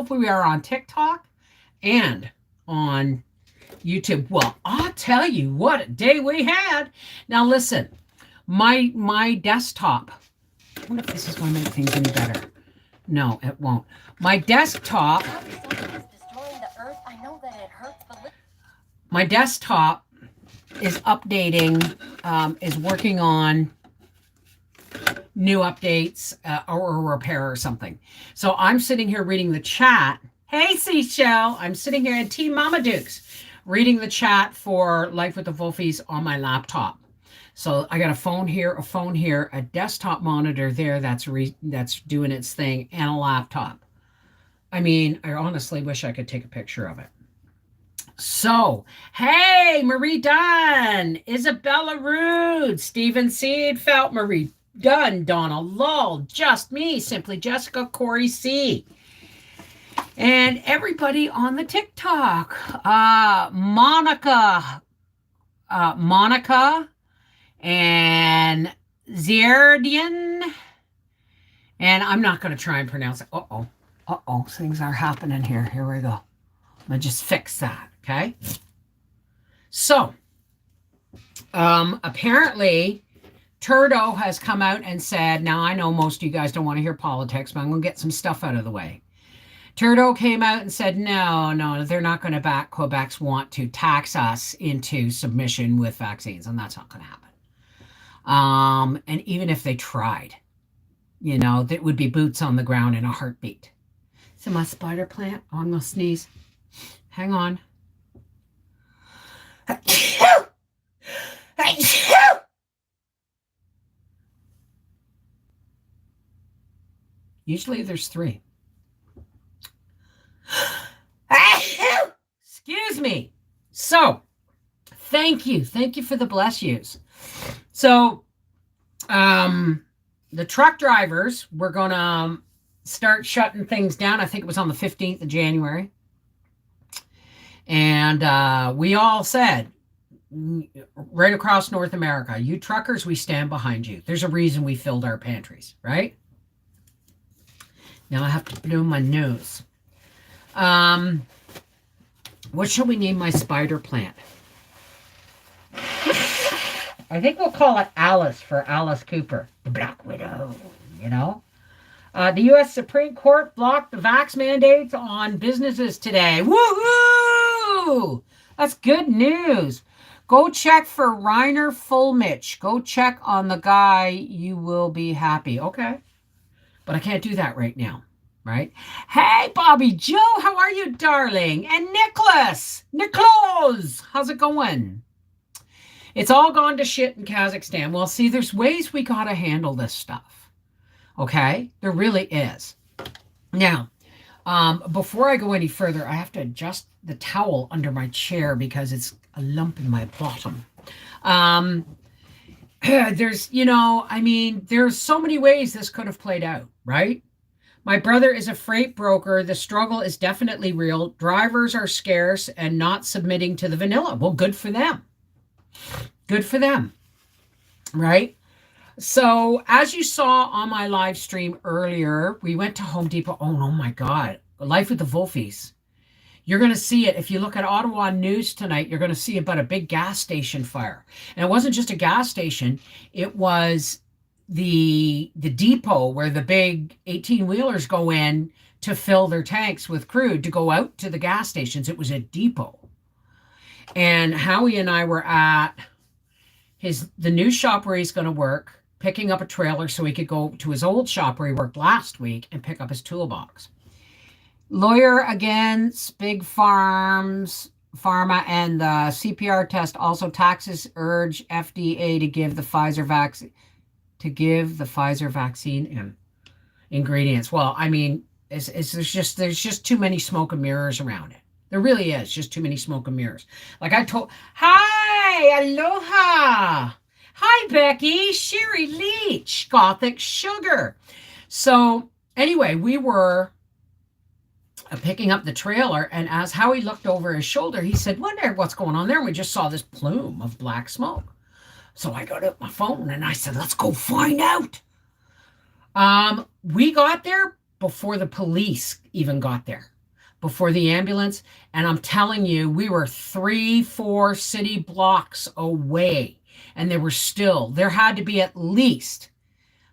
Wolf. We are on TikTok and on YouTube. Well, I'll tell you what a day we had. Now listen, my desktop. I wonder if this is going to make things any better. No, it won't. My desktop. My desktop is updating, is working on new updates or a repair or something. So I'm sitting here reading the chat. Hey, Seashell. I'm sitting here at Team Mama Dukes reading the chat for Life with the Wolfies on my laptop. So I got a phone here, a desktop monitor there that's doing its thing, and a laptop. I mean, I honestly wish I could take a picture of it. So, hey, Marie Dunn, Isabella Rude, Stephen Seedfeld, Marie Dunn, Donna Lull, Just Me, Simply Jessica, Corey C. And everybody on the TikTok. Monica, and Zierdian. And I'm not going to try and pronounce it. Uh-oh, things are happening here. Here we go. I'm going to just fix that, okay? So, apparently, Turdo has come out and said, now I know most of you guys don't want to hear politics, but I'm going to get some stuff out of the way. Turdo came out and said, no, they're not going to back Quebec's want to tax us into submission with vaccines, and that's not going to happen. And even if they tried, that would be boots on the ground in a heartbeat. So my spider plant, I'm going to sneeze. Hang on. Usually there's 3. Excuse me. So, thank you. Thank you for the bless yous. So, the truck drivers were going to start shutting things down. I think it was on the 15th of January. And we all said, right across North America, you truckers, we stand behind you. There's a reason we filled our pantries, right? Now I have to blow my nose. What shall we name my spider plant? I think we'll call it Alice for Alice Cooper, the Black Widow, The U.S. Supreme Court blocked the vax mandates on businesses today. Woohoo! That's good news. Go check for Reiner Fulmich. Go check on the guy. You will be happy. Okay. But I can't do that right now, right? Hey, Bobby Joe, how are you, darling? And Nicholas, how's it going? It's all gone to shit in Kazakhstan. Well, see, there's ways we got to handle this stuff. Okay? There really is. Now, before I go any further, I have to adjust the towel under my chair because it's a lump in my bottom. There's so many ways this could have played out, right? My brother is a freight broker. The struggle is definitely real. Drivers are scarce and not submitting to the vanilla. Well, good for them. Good for them, right? So as you saw on my live stream earlier, we went to Home Depot. Oh my God. Life with the Wolfies. You're going to see it. If you look at Ottawa News tonight, you're going to see about a big gas station fire. And it wasn't just a gas station. It was the depot where the big 18-wheelers go in to fill their tanks with crude to go out to the gas stations. It was a depot. And Howie and I were at the new shop where he's going to work, picking up a trailer so he could go to his old shop where he worked last week and pick up his toolbox. Lawyer against big pharma and the CPR test also taxes urge FDA to give the Pfizer vaccine ingredients. Well, I mean, there's just too many smoke and mirrors around it. There really is just too many smoke and mirrors. Like I told, hi, aloha. Hi, Becky, Sherry Leach, Gothic Sugar. So anyway, we were picking up the trailer, and as Howie looked over his shoulder, he said, wonder what's going on there. And we just saw this plume of black smoke. So I got out my phone and I said, let's go find out. We got there before the police even got there, before the ambulance. And I'm telling you, we were 3-4 city blocks away, and there had to be at least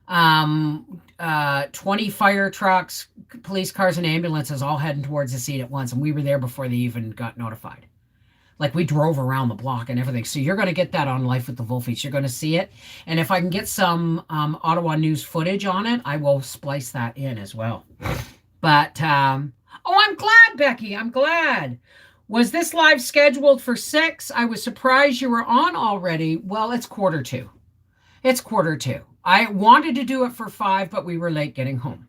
20 fire trucks, police cars, and ambulances all heading towards the scene at once. And we were there before they even got notified. Like, we drove around the block and everything. So you're going to get that on Life with the Wolfies. You're going to see it. And if I can get some Ottawa news footage on it, I will splice that in as well. But, I'm glad, Becky. I'm glad. Was this live scheduled for 6? I was surprised you were on already. Well, it's 1:45. It's 1:45. I wanted to do it for 5, but we were late getting home.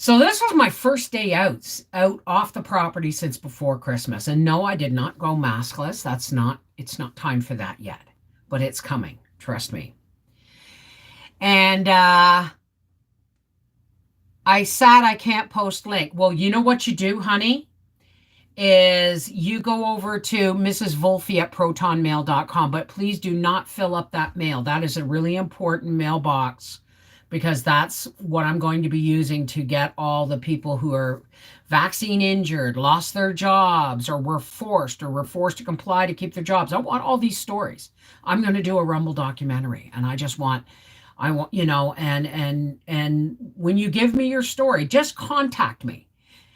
So this was my first day out off the property since before Christmas. And no, I did not go maskless. It's not time for that yet, but it's coming. Trust me. And I can't post link. Well, you know what you do, honey, is you go over to Mrs. Wolfie at protonmail.com, but please do not fill up that mail. That is a really important mailbox, because that's what I'm going to be using to get all the people who are vaccine injured, lost their jobs, or were forced to comply to keep their jobs. I want all these stories. I'm going to do a Rumble documentary, and I want, and when you give me your story, just contact me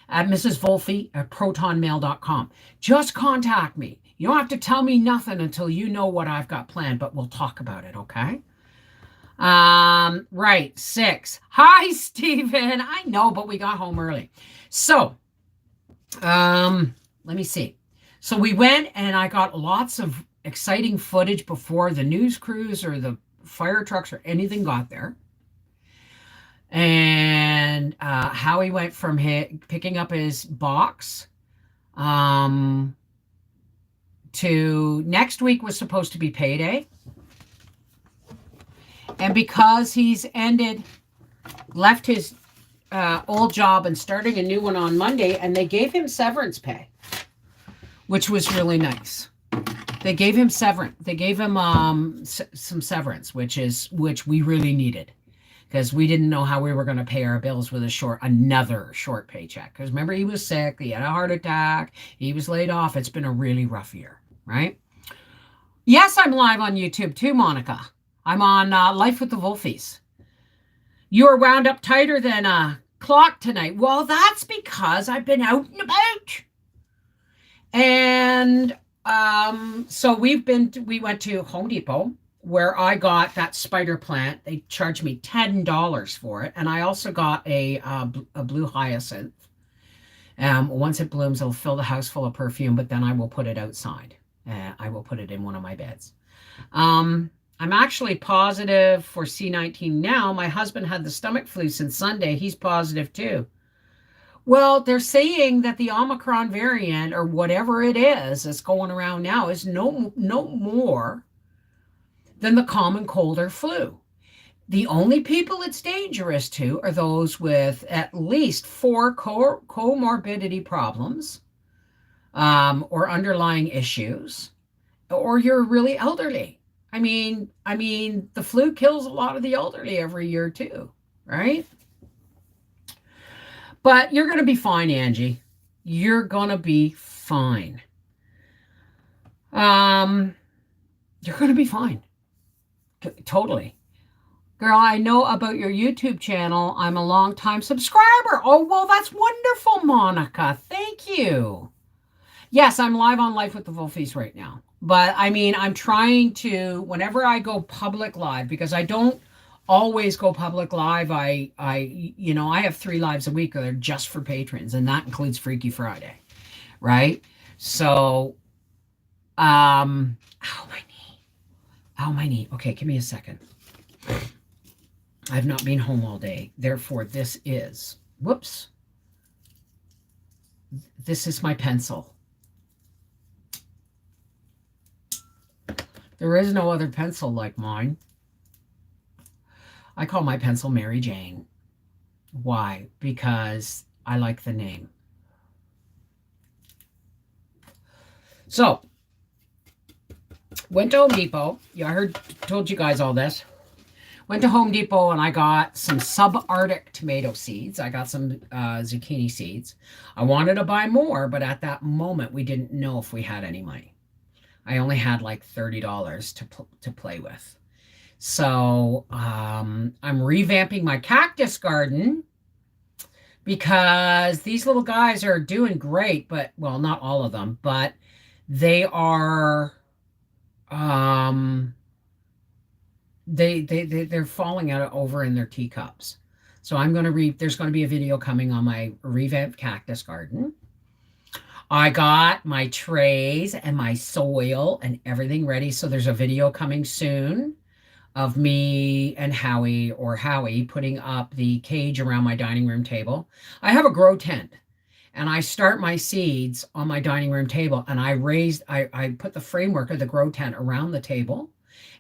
at Mrs. Wolfie at protonmail.com. Just contact me. You don't have to tell me nothing until you know what I've got planned, but we'll talk about it, okay? Right, 6. Hi, Stephen. I know, but we got home early. So, let me see. So we went, and I got lots of exciting footage before the news crews or the fire trucks or anything got there. And how he went from picking up his box to next week was supposed to be payday. And because he's left his old job and starting a new one on Monday, and they gave him severance pay, which was really nice. They gave him some severance, which we really needed, because we didn't know how we were going to pay our bills with another short paycheck. Because remember, he was sick, he had a heart attack, he was laid off. It's been a really rough year, right? Yes, I'm live on YouTube too, Monica. I'm on Life with the Wolfies. You are wound up tighter than a clock tonight. Well, that's because I've been out and about. And so we went to Home Depot, where I got that spider plant. They charged me $10 for it. And I also got a blue hyacinth. Once it blooms, it'll fill the house full of perfume, but then I will put it outside. I will put it in one of my beds. I'm actually positive for C19 now. My husband had the stomach flu since Sunday. He's positive too. Well, they're saying that the Omicron variant, or whatever it is that's going around now, is no more than the common cold or flu. The only people it's dangerous to are those with at least 4 comorbidity problems, or underlying issues, or you're really elderly. I mean, the flu kills a lot of the elderly every year too, right? But you're going to be fine, Angie. You're going to be fine. You're going to be fine. Totally. Girl, I know about your YouTube channel. I'm a long-time subscriber. Oh, well, that's wonderful, Monica. Thank you. Yes, I'm live on Life with the Wolfies right now. But I mean, I'm trying to, whenever I go public live, because I don't always go public live, I have 3 lives a week that are just for patrons, and that includes Freaky Friday, right? So, ow, my knee. Okay, give me a second. I've not been home all day. Therefore, this is my pencil. There is no other pencil like mine. I call my pencil Mary Jane. Why? Because I like the name. So, went to Home Depot. Yeah, told you guys all this. Went to Home Depot and I got some subarctic tomato seeds. I got some zucchini seeds. I wanted to buy more, but at that moment we didn't know if we had any money. I only had like $30 to play with. So I'm revamping my cactus garden because these little guys are doing great, but well, not all of them, but they are they're falling out over in their teacups. So I'm going to there's going to be a video coming on my revamped cactus garden. I got my trays and my soil and everything ready. So there's a video coming soon of me and Howie putting up the cage around my dining room table. I have a grow tent and I start my seeds on my dining room table and I put the framework of the grow tent around the table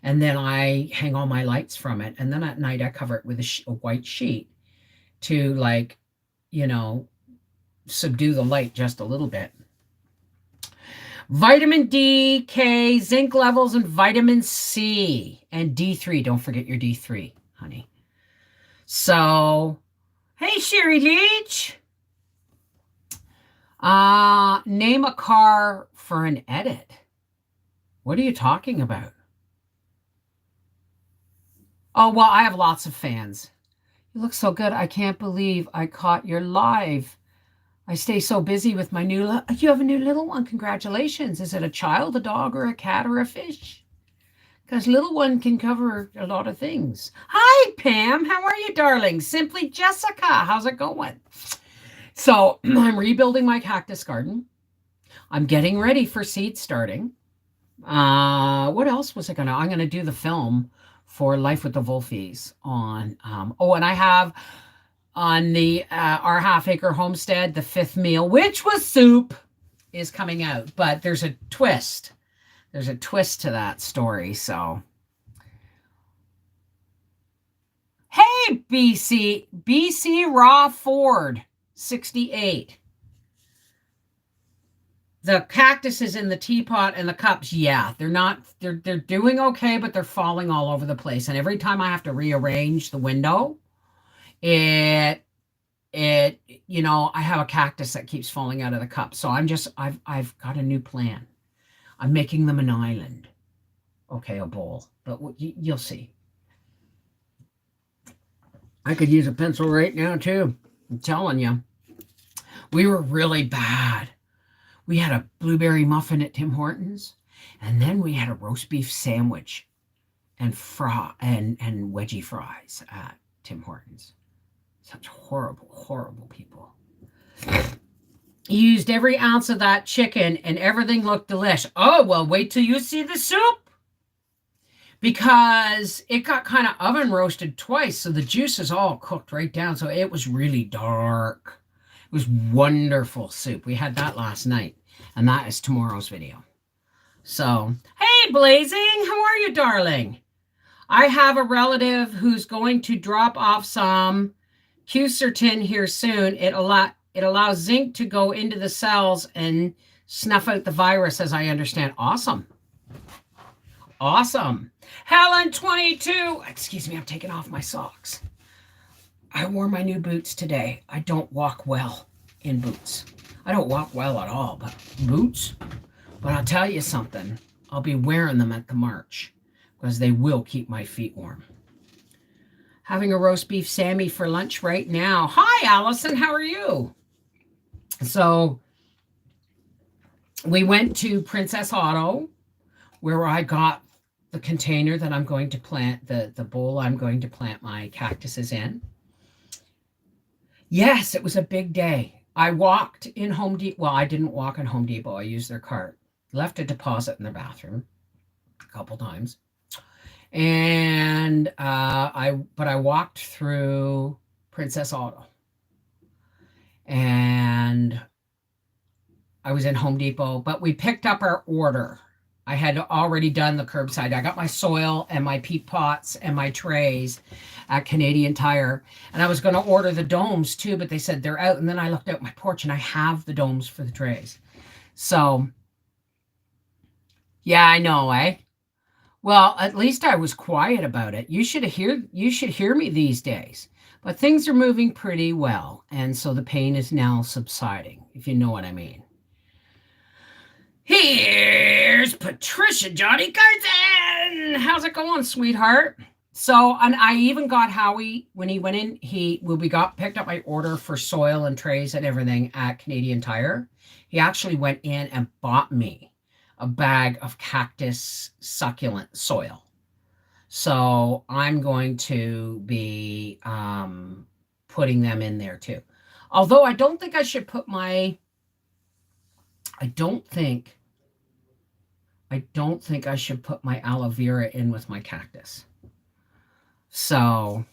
and then I hang all my lights from it. And then at night I cover it with a white sheet to subdue the light just a little bit. Vitamin D, K, zinc levels, and vitamin C, and D3. Don't forget your D3, honey. So, hey, Sherry Leach. Name a car for an edit. What are you talking about? Oh, well, I have lots of fans. You look so good. I can't believe I caught your live. I stay so busy with my you have a new little one. Congratulations. Is it a child, a dog, or a cat, or a fish? Because little one can cover a lot of things. Hi, Pam. How are you, darling? Simply Jessica. How's it going? So I'm rebuilding my cactus garden. I'm getting ready for seed starting. What else was I going to? I'm going to do the film for Life with the Wolfies on, and I have on the our half-acre homestead, the 5th meal, which was soup, is coming out. But there's a twist. There's a twist to that story. So, hey, BC Raw Ford, 68. The cactuses in the teapot and the cups, yeah, they're doing okay, but they're falling all over the place. And every time I have to rearrange the window, I have a cactus that keeps falling out of the cup. So I've got a new plan. I'm making them an island. Okay, a bowl, but you'll see. I could use a pencil right now too. I'm telling you, we were really bad. We had a blueberry muffin at Tim Hortons, and then we had a roast beef sandwich and wedgie fries at Tim Hortons. Such horrible, horrible people. Used every ounce of that chicken and everything looked delish. Oh, well, wait till you see the soup. Because it got kind of oven roasted twice, so the juice is all cooked right down. So it was really dark. It was wonderful soup. We had that last night, and that is tomorrow's video. So, hey, Blazing, how are you, darling? I have a relative who's going to drop off some Quercetin here soon. It allows zinc to go into the cells and snuff out the virus, as I understand. Awesome. Awesome. Helen 22. Excuse me, I'm taking off my socks. I wore my new boots today. I don't walk well in boots. I don't walk well at all, but boots. But I'll tell you something. I'll be wearing them at the march because they will keep my feet warm. Having a roast beef Sammy for lunch right now. Hi, Allison. How are you? So we went to Princess Auto, where I got the container that I'm going to plant, the bowl I'm going to plant my cactuses in. Yes, it was a big day. I walked in Home Depot. Well, I didn't walk in Home Depot. I used their cart. Left a deposit in their bathroom a couple times. And I walked through Princess Auto. And I was in Home Depot, but we picked up our order. I had already done the curbside. I got my soil and my peat pots and my trays at Canadian Tire. And I was going to order the domes too, but they said they're out. And then I looked out my porch and I have the domes for the trays. So, yeah, I know, eh? Well, at least I was quiet about it. You should hear me these days. But things are moving pretty well, and so the pain is now subsiding, if you know what I mean. Here's Patricia Johnny Carson. How's it going, sweetheart? So, and I even got Howie when he went in. We got picked up my order for soil and trays and everything at Canadian Tire. He actually went in and bought me a bag of cactus succulent soil. So I'm going to be putting them in there too. Although I don't think I should put my. I don't think I should put my aloe vera in with my cactus. So,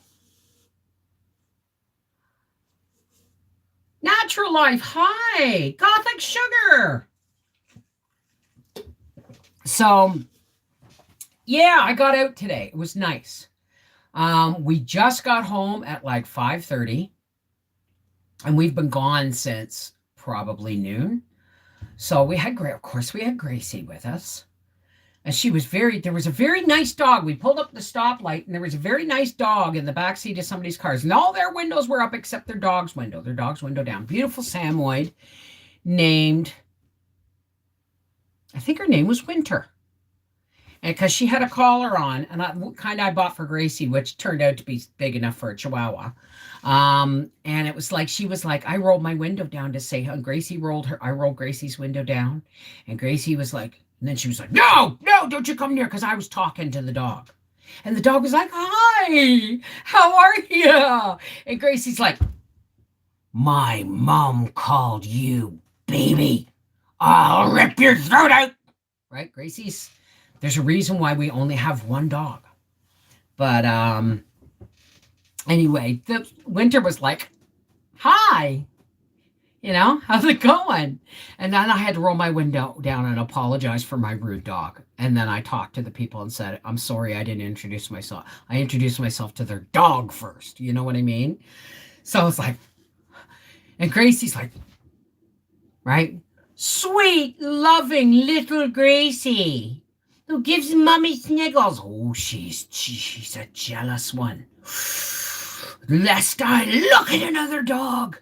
Natural Life, hi, Gothic Sugar. So, yeah, I got out today. It was nice. We just got home at like 5:30, and we've been gone since probably noon. So of course, we had Gracie with us. And there was a very nice dog. We pulled up the stoplight and there was a very nice dog in the backseat of somebody's cars. And all their windows were up except their dog's window down. Beautiful Samoyed named, I think her name was Winter. And because she had a collar on, and I bought for Gracie, which turned out to be big enough for a Chihuahua. And it was like, she was like, I rolled my window down to say, and I rolled Gracie's window down. And Gracie was like, and then she was like, no, don't you come near, because I was talking to the dog. And the dog was like, hi, how are you? And Gracie's like, my mom called you baby. I'll rip your throat out. Right? There's a reason why we only have one dog. But anyway, the Winter was like, hi. How's it going? And then I had to roll my window down and apologize for my rude dog. And then I talked to the people and said, I'm sorry, I didn't introduce myself. I introduced myself to their dog first. You know what I mean? So it's like, and Gracie's like, right? Sweet, loving little Gracie, who gives mommy sniggles. Oh, she's a jealous one. Lest I look at another dog.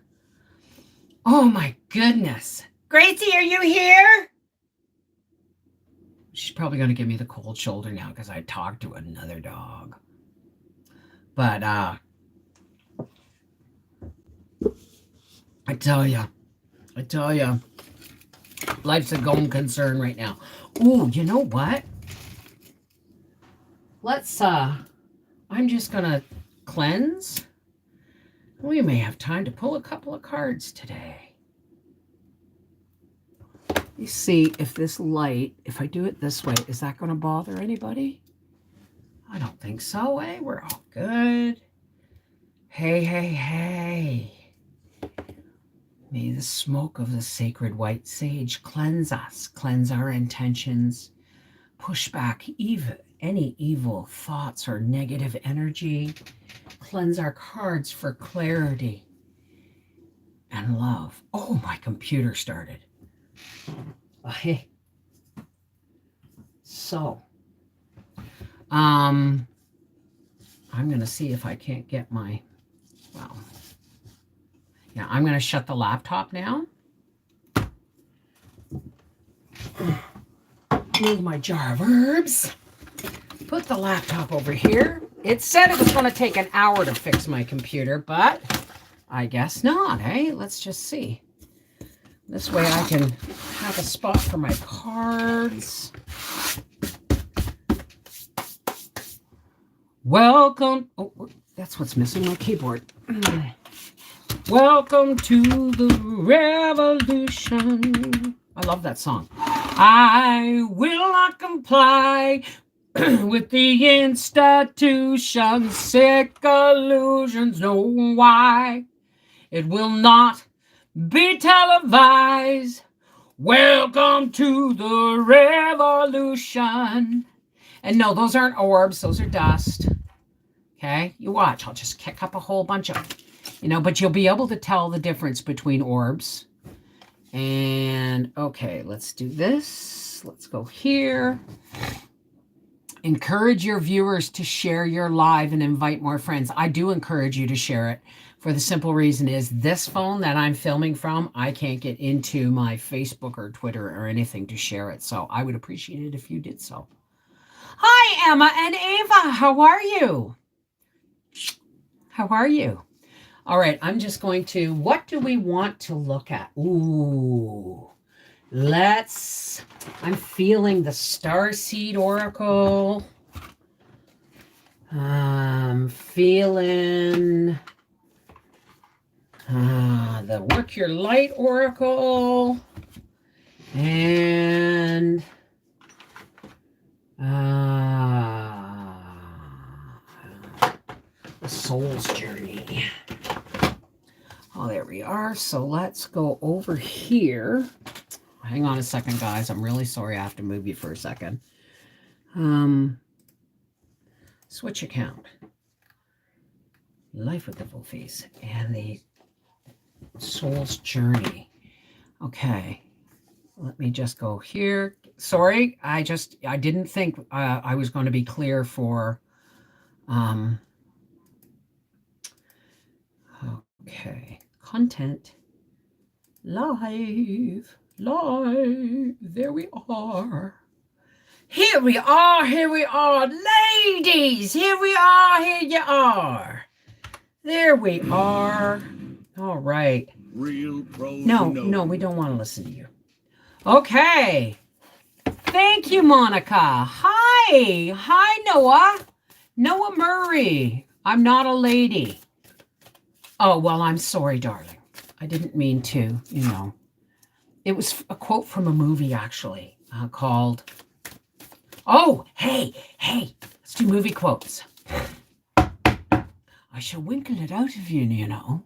Oh my goodness. Gracie, are you here? She's probably going to give me the cold shoulder now because I talked to another dog. But I tell you, life's a going concern right now. Ooh, you know what? I'm just going to cleanse. We may have time to pull a couple of cards today. You see if this light, if I do it this way, is that going to bother anybody? I don't think so, eh? We're all good. Hey. May the smoke of the sacred white sage cleanse us, cleanse our intentions, push back any evil thoughts or negative energy, cleanse our cards for clarity and love. Oh, my computer started. Okay. So, I'm going to see if I can't get I'm going to shut the laptop now. Move my jar of herbs. Put the laptop over here. It said it was going to take an hour to fix my computer, but I guess not, eh? Let's just see. This way I can have a spot for my cards. Welcome. Oh, that's what's missing, my keyboard. Welcome to the revolution. I love that song. I will not comply with the institution. Sick illusions know why. It will not be televised. Welcome to the revolution. And no, those aren't orbs. Those are dust. Okay, you watch. I'll just kick up a whole bunch of, but you'll be able to tell the difference between orbs. And okay, let's do this. Let's go here. Encourage your viewers to share your live and invite more friends. I do encourage you to share it for the simple reason is this phone that I'm filming from, I can't get into my Facebook or Twitter or anything to share it. So I would appreciate it if you did so. Hi, Emma and Ava. How are you? How are you? All right, I'm just going to, what do we want to look at? Ooh, I'm feeling the Starseed Oracle. I'm feeling the Work Your Light Oracle. And the Soul's Journey. Oh, there we are. So let's go over here. Hang on a second, guys. I'm really sorry I have to move you for a second. Switch account. Life with the Full Face and the Soul's Journey. Okay. Let me just go here. Sorry, I didn't think I was going to be clear for okay. Content. Live. There we are. Here we are. Ladies, here we are. Here you are. There we are. All right. Real pros. No, we don't want to listen to you. Okay. Thank you, Monica. Hi, Noah. Noah Murray. I'm not a lady. Oh, well, I'm sorry, darling. I didn't mean to, It was a quote from a movie, actually, called... Oh, hey, let's do movie quotes. I shall winkle it out of you,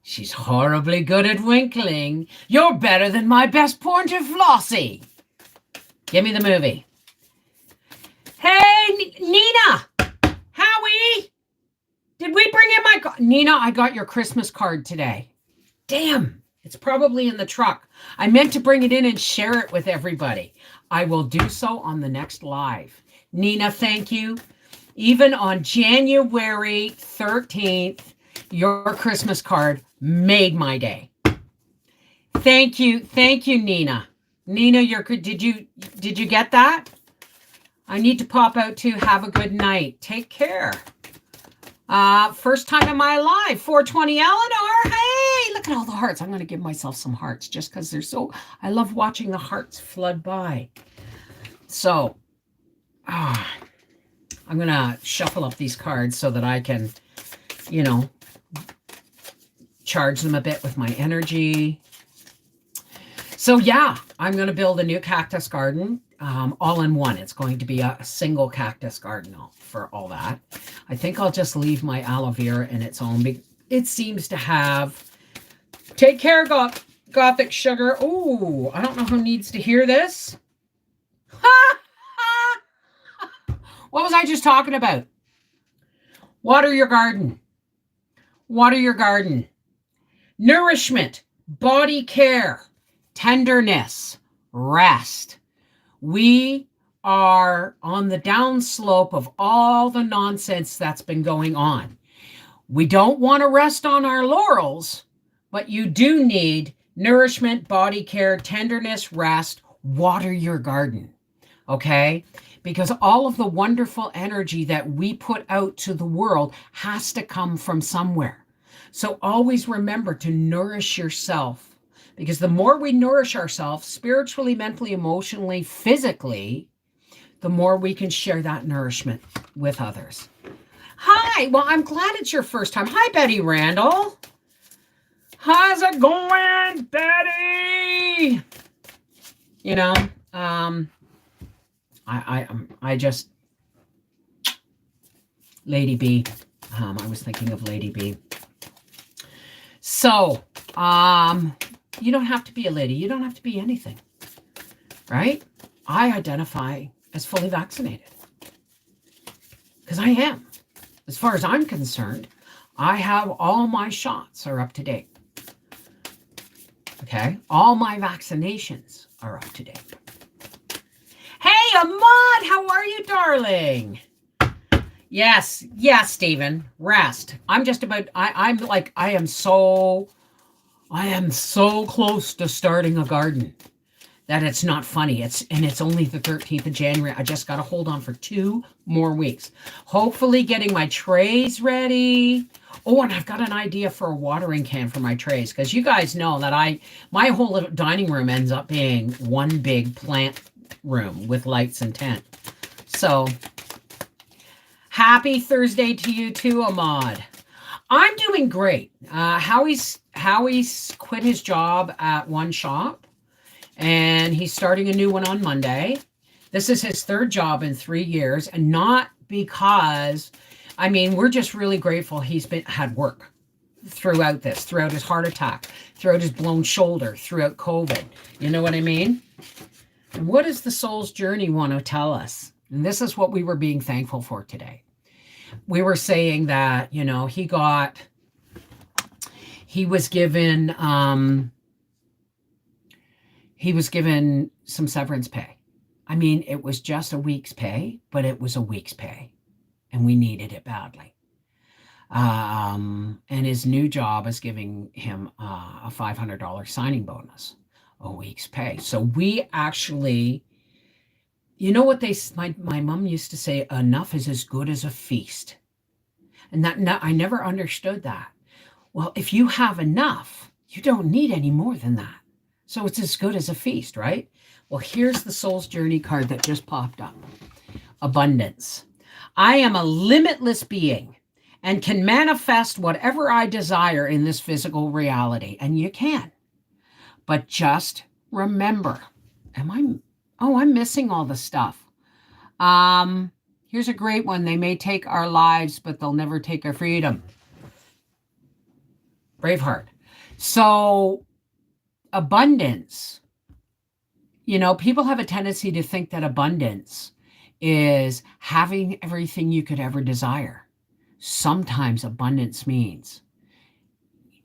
She's horribly good at winkling. You're better than my best pointer, Flossie. Give me the movie. Hey, Nina. Howie. Did we bring in my... Nina, I got your Christmas card today. Damn. It's probably in the truck. I meant to bring it in and share it with everybody. I will do so on the next live. Nina, thank you. Even on January 13th, your Christmas card made my day. Thank you, Nina. Nina, did you get that? I need to pop out too. Have a good night. Take care. First time in my life. 420 Eleanor. Hey, look at all the hearts. I'm going to give myself some hearts just because I love watching the hearts flood by. So, I'm going to shuffle up these cards so that I can, charge them a bit with my energy. So yeah, I'm going to build a new cactus garden, all in one. It's going to be a single cactus garden for all that. I think I'll just leave my aloe vera in its own. It seems to have... Take care, Gothic Sugar. Ooh, I don't know who needs to hear this. What was I just talking about? Water your garden. Water your garden. Nourishment, body care, tenderness, rest. We are on the downslope of all the nonsense that's been going on. We don't want to rest on our laurels, but you do need nourishment, body care, tenderness, rest, water your garden, okay? Because all of the wonderful energy that we put out to the world has to come from somewhere. So always remember to nourish yourself, because the more we nourish ourselves spiritually, mentally, emotionally, physically, the more we can share that nourishment with others. Hi, well, I'm glad it's your first time. Hi, Betty Randall. How's it going, Betty? I just, Lady B. I was thinking of Lady B. So, you don't have to be a lady. You don't have to be anything, right? I identify as fully vaccinated because I am. As far as I'm concerned, I have all my shots are up to date. Okay? All my vaccinations are up to date. Hey, Ahmad, how are you, darling? Yes, yes, Stephen. Rest. I'm just about. I'm like. I am so. I am so close to starting a garden that it's not funny. It's only the 13th of January. I just got to hold on for 2 more weeks. Hopefully, getting my trays ready. Oh, and I've got an idea for a watering can for my trays, because you guys know that my whole little dining room ends up being one big plant room with lights and tent. So happy Thursday to you too, Ahmad. I'm doing great. Howie's quit his job at one shop, and he's starting a new one on Monday. This is his 3rd job in 3 years, and not because, I mean, we're just really grateful he's had work throughout his heart attack, throughout his blown shoulder, throughout COVID. You know what I mean? And what does the soul's journey want to tell us? And this is what we were being thankful for today. We were saying that, he was given some severance pay. I mean, it was just a week's pay, but it was a week's pay, and we needed it badly. And his new job is giving him a $500 signing bonus, a week's pay. So we actually, what my mom used to say, enough is as good as a feast. And I never understood that. Well, if you have enough, you don't need any more than that. So it's as good as a feast, right? Well, here's the soul's journey card that just popped up. Abundance. I am a limitless being and can manifest whatever I desire in this physical reality. And you can. But just remember, I'm missing all the stuff. Here's a great one. They may take our lives, but they'll never take our freedom. Braveheart. So abundance, people have a tendency to think that abundance is having everything you could ever desire. Sometimes abundance means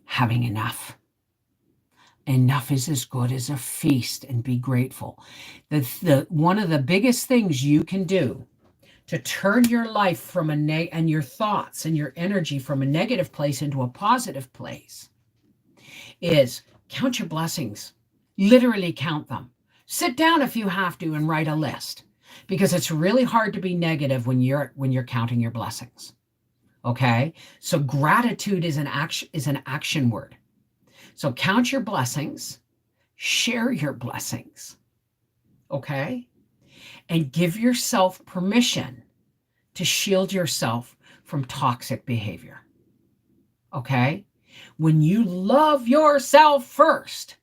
having enough. Enough is as good as a feast, and be grateful. One of the biggest things you can do to turn your life from and your thoughts and your energy from a negative place into a positive place is count your blessings. Literally count them. Sit down if you have to and write a list, because it's really hard to be negative when you're counting your blessings. Okay? So gratitude is an action word. So count your blessings, share your blessings, okay? And give yourself permission to shield yourself from toxic behavior, okay? When you love yourself first,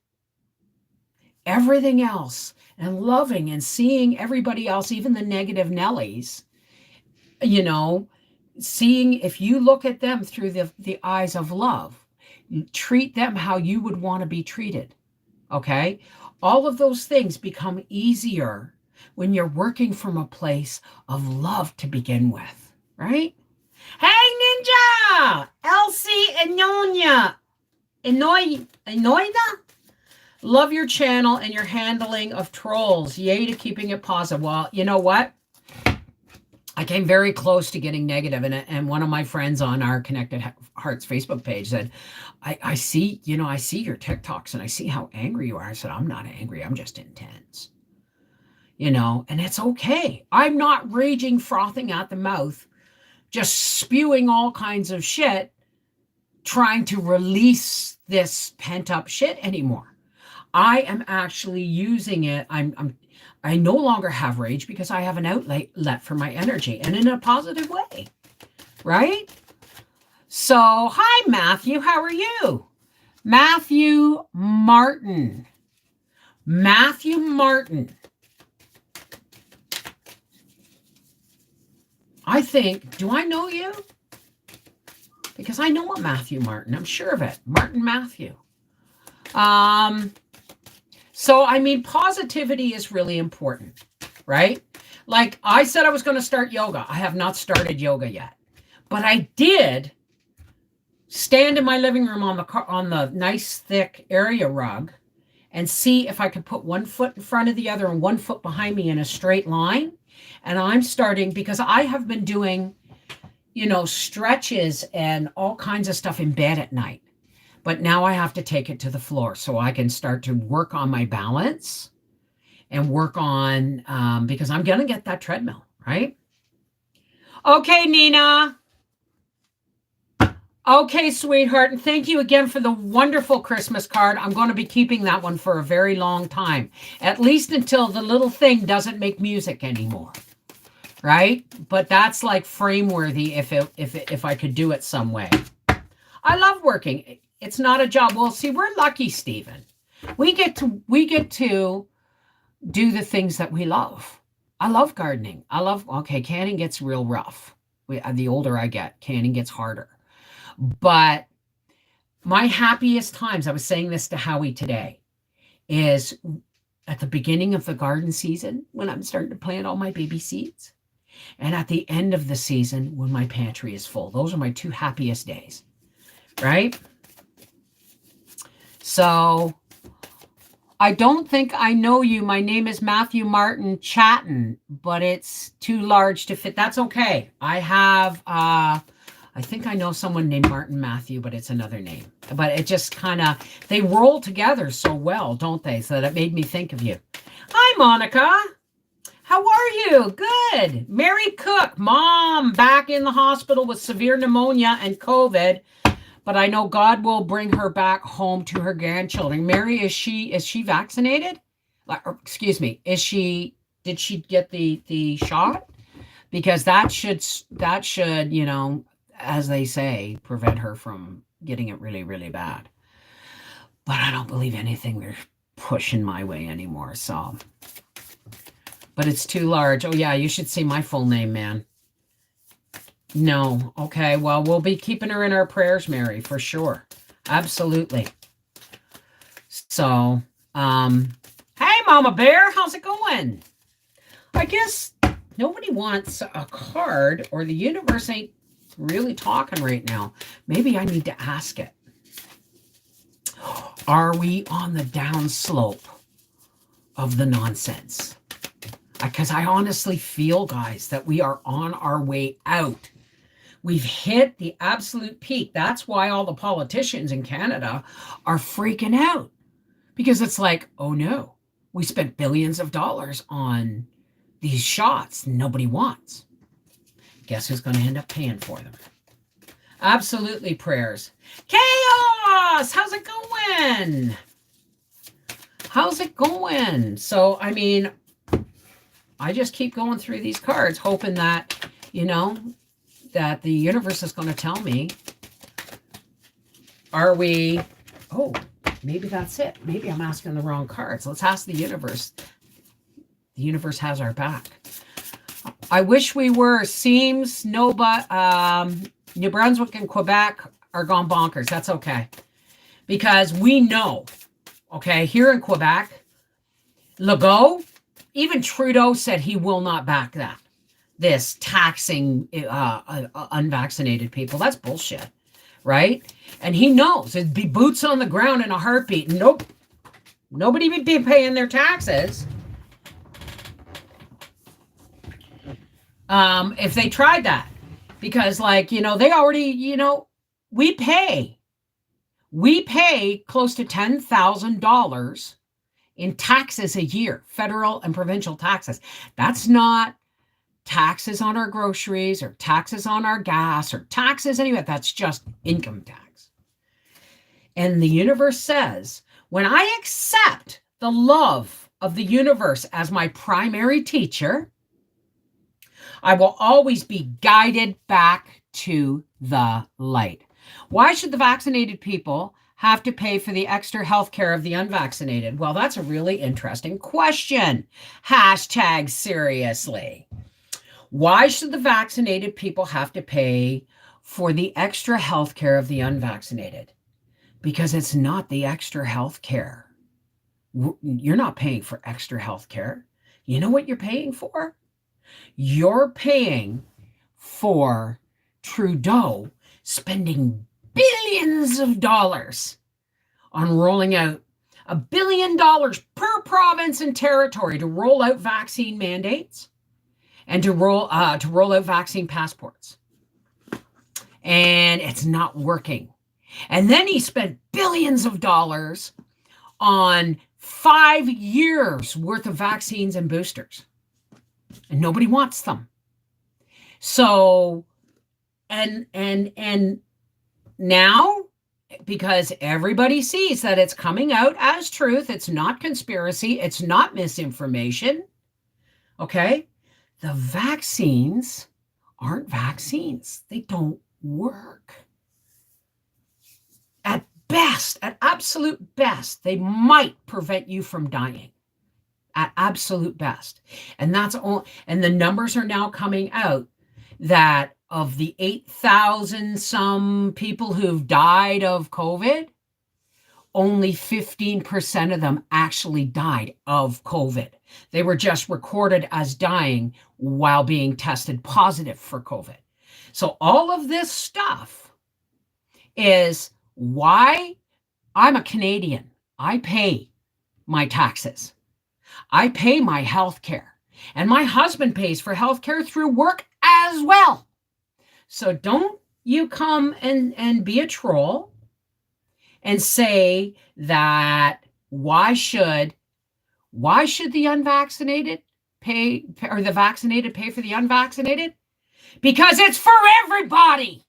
everything else, and loving and seeing everybody else, even the negative Nellies, seeing, if you look at them through the eyes of love, treat them how you would want to be treated, okay? All of those things become easier when you're working from a place of love to begin with, right? Hey, Ninja! Elsie Enoida? Love your channel and your handling of trolls. Yay to keeping it positive. Well, you know what? I came very close to getting negative, and one of my friends on our Connected Hearts Facebook page said, I see your TikToks and I see how angry you are. I said, I'm not angry. I'm just intense. And it's okay. I'm not raging, frothing at the mouth, just spewing all kinds of shit, trying to release this pent up shit anymore. I am actually using it. I no longer have rage because I have an outlet for my energy, and in a positive way, right? So, hi, Matthew. How are you? Matthew Martin. Matthew Martin. I think, do I know you? Because I know a Matthew Martin. I'm sure of it. Martin Matthew. So, positivity is really important, right? Like I said, I was going to start yoga. I have not started yoga yet, but I did stand in my living room on the nice thick area rug and see if I could put one foot in front of the other and one foot behind me in a straight line. And I'm starting, because I have been doing, stretches and all kinds of stuff in bed at night. But now I have to take it to the floor so I can start to work on my balance and work on, because I'm going to get that treadmill, right? Okay, Nina. Okay, sweetheart. And thank you again for the wonderful Christmas card. I'm going to be keeping that one for a very long time, at least until the little thing doesn't make music anymore. Right? But that's like frame worthy if I could do it some way. I love working. It's not a job. Well, see, we're lucky, Stephen. We get to do the things that we love. I love gardening. Canning gets real rough. The older I get, canning gets harder. But my happiest times, I was saying this to Howie today, is at the beginning of the garden season when I'm starting to plant all my baby seeds, and at the end of the season when my pantry is full. Those are my two happiest days, right? So I don't think I know you. My name is Matthew Martin Chatton, but it's too large to fit. That's okay. I have, I think I know someone named Martin Matthew, but it's another name. But it just kind of, they roll together so well, don't they? So that it made me think of you. Hi, Monica. How are you? Good. Mary Cook, mom, back in the hospital with severe pneumonia and COVID. But I know God will bring her back home to her grandchildren. Mary, is she vaccinated? Excuse me. Did she get the shot? Because that should, as they say, prevent her from getting it really, really bad. But I don't believe anything they're pushing my way anymore. So, but it's too large. Oh yeah, you should see my full name, man. No. Okay. Well, we'll be keeping her in our prayers, Mary, for sure. Absolutely. So, hey, Mama Bear, how's it going? I guess nobody wants a card, or the universe ain't really talking right now. Maybe I need to ask it. Are we on the downslope of the nonsense? Because I honestly feel, guys, that we are on our way out. We've hit the absolute peak. That's why all the politicians in Canada are freaking out. Because it's like, oh no, we spent billions of dollars on these shots nobody wants. Guess who's going to end up paying for them? Absolutely, prayers. Chaos! How's it going? How's it going? So, I mean, I just keep going through these cards, hoping that, that the universe is going to tell me, are we, oh, maybe that's it. Maybe I'm asking the wrong cards. Let's ask the universe. The universe has our back. I wish we were. Seems no, but New Brunswick and Quebec are gone bonkers. That's okay. Because we know, okay, here in Quebec, Legault, even Trudeau said he will not back that. This taxing unvaccinated people. That's bullshit, right? And he knows it'd be boots on the ground in a heartbeat. Nope. Nobody would be paying their taxes. If they tried that. Because they already, we pay close to $10,000 in taxes a year, federal and provincial taxes. That's not taxes on our groceries or taxes on our gas or taxes anyway. That's just income tax. And the universe says, when I accept the love of the universe as my primary teacher, I will always be guided back to the light. Why should the vaccinated people have to pay for the extra health care of the unvaccinated? Well, that's a really interesting question. Hashtag seriously. Why should the vaccinated people have to pay for the extra health care of the unvaccinated? Because it's not the extra health care. You're not paying for extra health care. You know what you're paying for? You're paying for Trudeau spending billions of dollars on rolling out $1 billion per province and territory to roll out vaccine mandates and to roll out vaccine passports. And it's not working. And then he spent billions of dollars on 5 years worth of vaccines and boosters. And nobody wants them. So, and now, because everybody sees that it's coming out as truth, it's not conspiracy, it's not misinformation, okay? The vaccines aren't vaccines. They don't work. At best, at absolute best, they might prevent you from dying. At absolute best. And that's all. And the numbers are now coming out that of the 8,000 some people who've died of COVID, only 15% of them actually died of COVID. They were just recorded as dying while being tested positive for COVID. So all of this stuff is why I'm a Canadian. I pay my taxes. I pay my health care. And my husband pays for health care through work as well. So don't you come and be a troll and say that why should the unvaccinated pay, or the vaccinated pay for the unvaccinated? Because it's for everybody.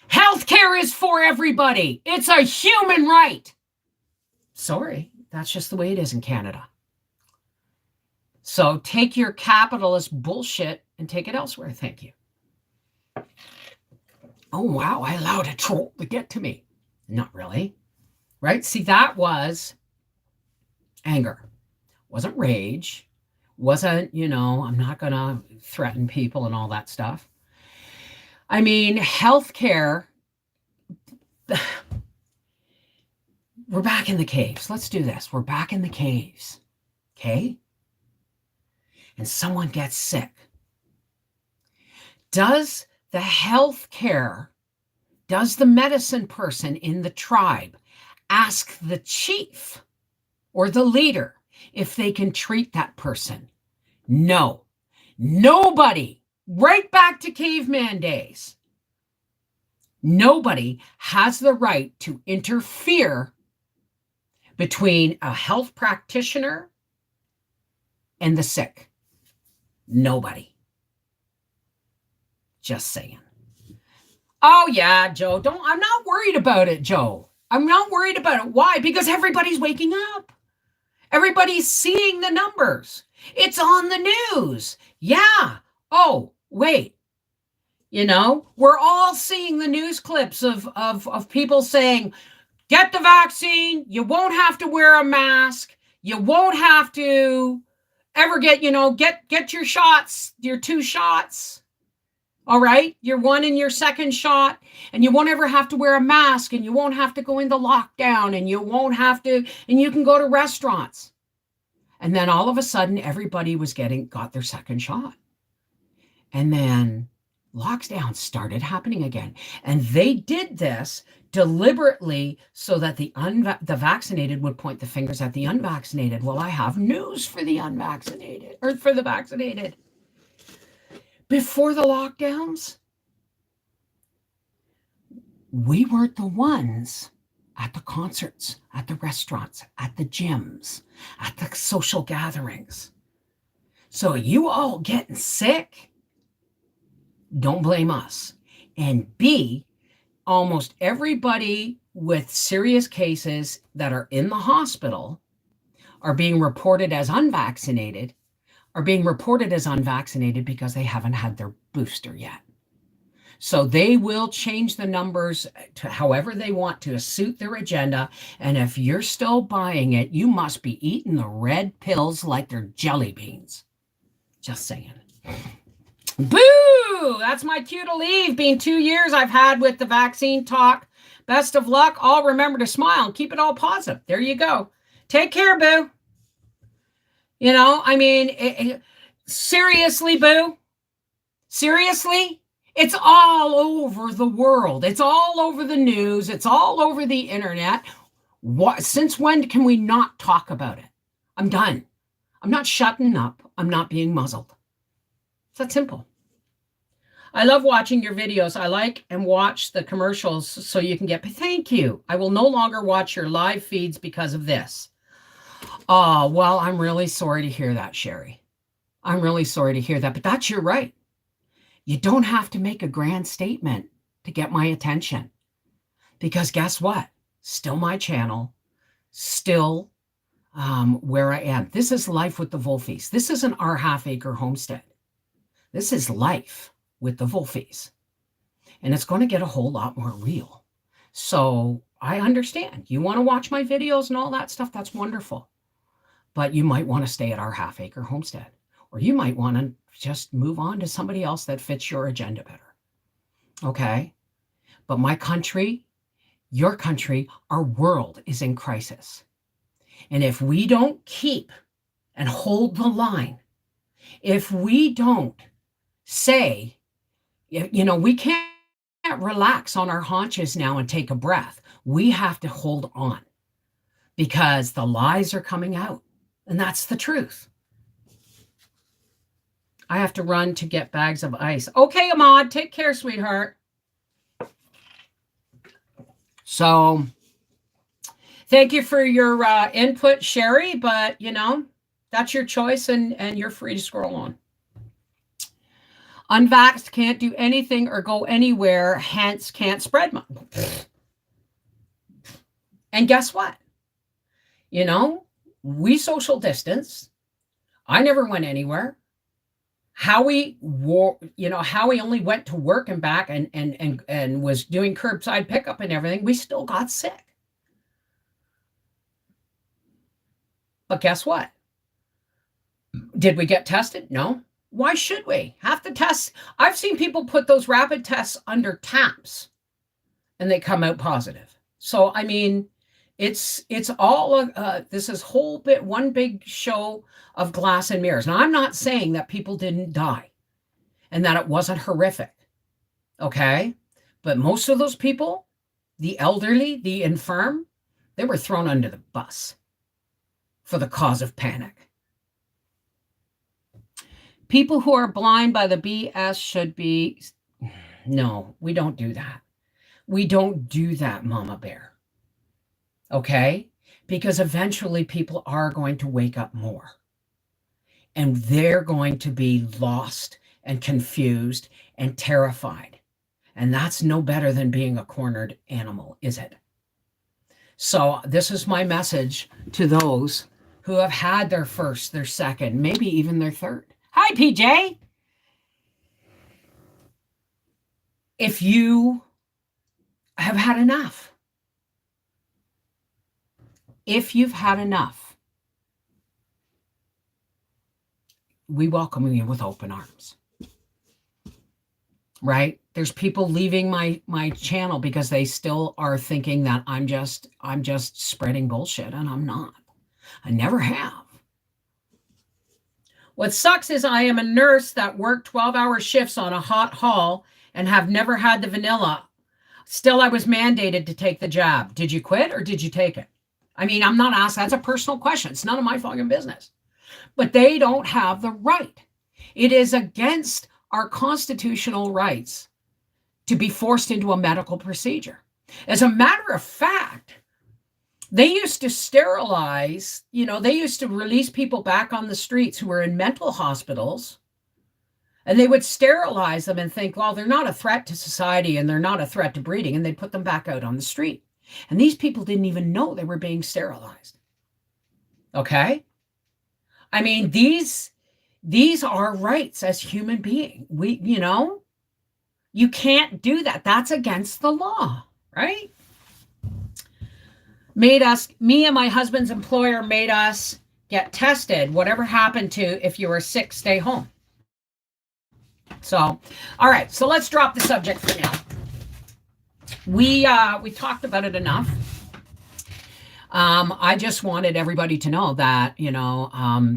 Healthcare is for everybody. It's a human right. Sorry, that's just the way it is in Canada. So take your capitalist bullshit and take it elsewhere. Thank you. Oh, wow, I allowed a troll to get to me. Not really, right? See, that was anger. Wasn't rage. Wasn't, I'm not going to threaten people and all that stuff. I mean, healthcare, we're back in the caves. Let's do this. We're back in the caves, okay? And someone gets sick. Does the medicine person in the tribe ask the chief or the leader if they can treat that person? No. Nobody. Right back to caveman days. Nobody has the right to interfere between a health practitioner and the sick. Nobody. Just saying. Oh yeah, Joe, I'm not worried about it, Joe. I'm not worried about it. Why? Because everybody's waking up. Everybody's seeing the numbers. It's on the news. Yeah. Oh, wait. We're all seeing the news clips of people saying, get the vaccine. You won't have to wear a mask. You won't have to ever get your shots, your 2 shots. All right. Your 1 and your 2nd shot, and you won't ever have to wear a mask, and you won't have to go into lockdown, and you won't have to, and you can go to restaurants. And then all of a sudden, everybody got their 2nd shot. And then lockdowns started happening again. And they did this deliberately so that the vaccinated would point the fingers at the unvaccinated. Well, I have news for the unvaccinated, or for the vaccinated. Before the lockdowns, we weren't the ones at the concerts, at the restaurants, at the gyms, at the social gatherings. So you all getting sick, don't blame us. And B, almost everybody with serious cases that are in the hospital are being reported as unvaccinated because they haven't had their booster yet. So they will change the numbers to however they want to suit their agenda. And if you're still buying it, you must be eating the red pills like they're jelly beans. Just saying. Boo! That's my cue to leave. Been 2 years I've had with the vaccine talk. Best of luck. All remember to smile and keep it all positive. There you go. Take care, boo. Seriously, boo. Seriously? It's all over the world. It's all over the news. It's all over the internet. Since when can we not talk about it? I'm done. I'm not shutting up. I'm not being muzzled. It's that simple. I love watching your videos. I like and watch the commercials so you can get, thank you. I will no longer watch your live feeds because of this. Oh, well, I'm really sorry to hear that, Sherry. I'm really sorry to hear that, but that's your right. You don't have to make a grand statement to get my attention. Because guess what? Still my channel, still where I am. This is life with the Wolfies. This isn't our half-acre homestead. This is life with the Wolfies. And it's going to get a whole lot more real. So I understand. You want to watch my videos and all that stuff, that's wonderful. But you might want to stay at our half-acre homestead. Or you might want to just move on to somebody else that fits your agenda better. Okay? But my country, your country, our world is in crisis. And if we don't keep and hold the line, if we don't say, we can't relax on our haunches now and take a breath. We have to hold on because the lies are coming out. And that's the truth. I have to run to get bags of ice. Okay, Ahmad, take care, sweetheart. So thank you for your input, Sherry, but, that's your choice and you're free to scroll on. Unvaxxed can't do anything or go anywhere, hence can't spread much. And guess what? We social distance. I never went anywhere. Howie only went to work and back and was doing curbside pickup and everything. We still got sick. But guess what? Did we get tested? No. Why should we? Half the tests, I've seen people put those rapid tests under taps and they come out positive. So, it's all, this is one big show of glass and mirrors. Now, I'm not saying that people didn't die and that it wasn't horrific. Okay. But most of those people, the elderly, the infirm, they were thrown under the bus for the cause of panic. People who are blind by the BS should be, no, we don't do that. We don't do that, Mama Bear. Okay? Because eventually people are going to wake up more. And they're going to be lost and confused and terrified. And that's no better than being a cornered animal, is it? So this is my message to those who have had their first, their second, maybe even their third. Hi, PJ. If you have had enough, if you've had enough, we welcome you with open arms. Right? There's people leaving my channel because they still are thinking that I'm just spreading bullshit, and I'm not. I never have. What sucks is I am a nurse that worked 12-hour shifts on a hot hall and have never had the vanilla. Still, I was mandated to take the jab. Did you quit or did you take it? I'm not asked. That's a personal question. It's none of my fucking business. But they don't have the right. It is against our constitutional rights to be forced into a medical procedure. As a matter of fact, they used to sterilize, they used to release people back on the streets who were in mental hospitals, and they would sterilize them and think, well, they're not a threat to society and they're not a threat to breeding, and they'd put them back out on the street. And these people didn't even know they were being sterilized. Okay? These are rights as human beings. You can't do that. That's against the law, right? Me and my husband's employer made us get tested. Whatever happened to if you were sick, stay home. So, all right. So let's drop the subject for now. We talked about it enough. I just wanted everybody to know that,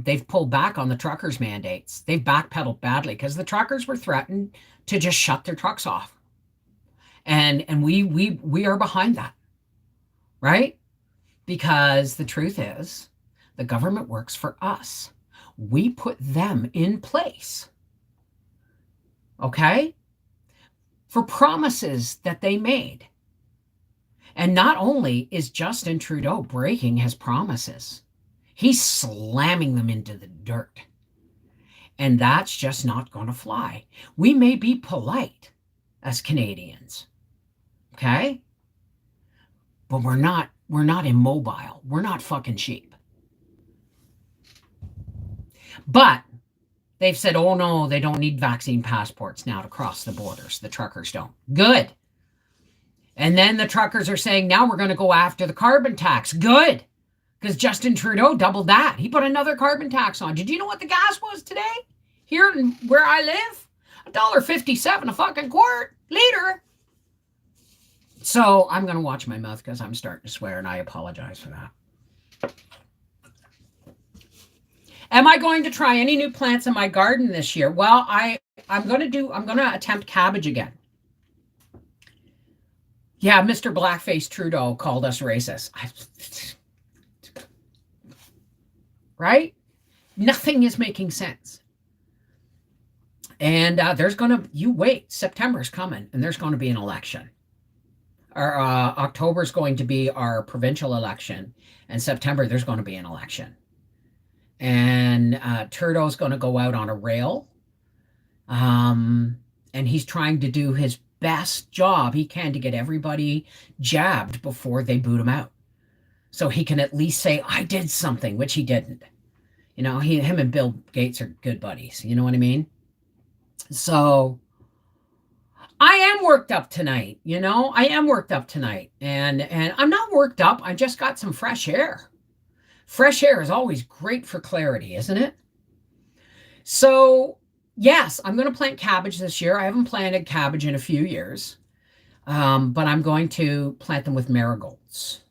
they've pulled back on the truckers' mandates. They've backpedaled badly because the truckers were threatened to just shut their trucks off. And we are behind that, right? because the truth is the government works for us. We put them in place, okay, for promises that they made. And not only is Justin Trudeau breaking his promises, he's slamming them into the dirt. And that's just not going to fly. We may be polite as Canadians, okay? But we're not immobile. We're not fucking sheep. But they've said, oh no, they don't need vaccine passports now to cross the borders. The truckers don't. Good. And then the truckers are saying, now we're going to go after the carbon tax. Good. Because Justin Trudeau doubled that. He put another carbon tax on. Did you know what the gas was today? Here where I live? $1.57 a fucking quart liter. So I'm going to watch my mouth because I'm starting to swear, and I apologize for that. Am I going to try any new plants in my garden this year? Well, I'm going to attempt cabbage again. Yeah, Mr. Blackface Trudeau called us racist. Right? Nothing is making sense. And you wait, September's coming, and there's going to be an election. October's going to be our provincial election, and September there's going to be an election. And Trudeau's going to go out on a rail, and he's trying to do his best job he can to get everybody jabbed before they boot him out. So he can at least say, I did something, which he didn't. You know, him and Bill Gates are good buddies. You know what I mean? So I am worked up tonight. You know, I am worked up tonight. And I'm not worked up. I just got some fresh air. Fresh air is always great for clarity, isn't it? So yes, I'm going to plant cabbage this year. I haven't planted cabbage in a few years, but I'm going to plant them with marigolds.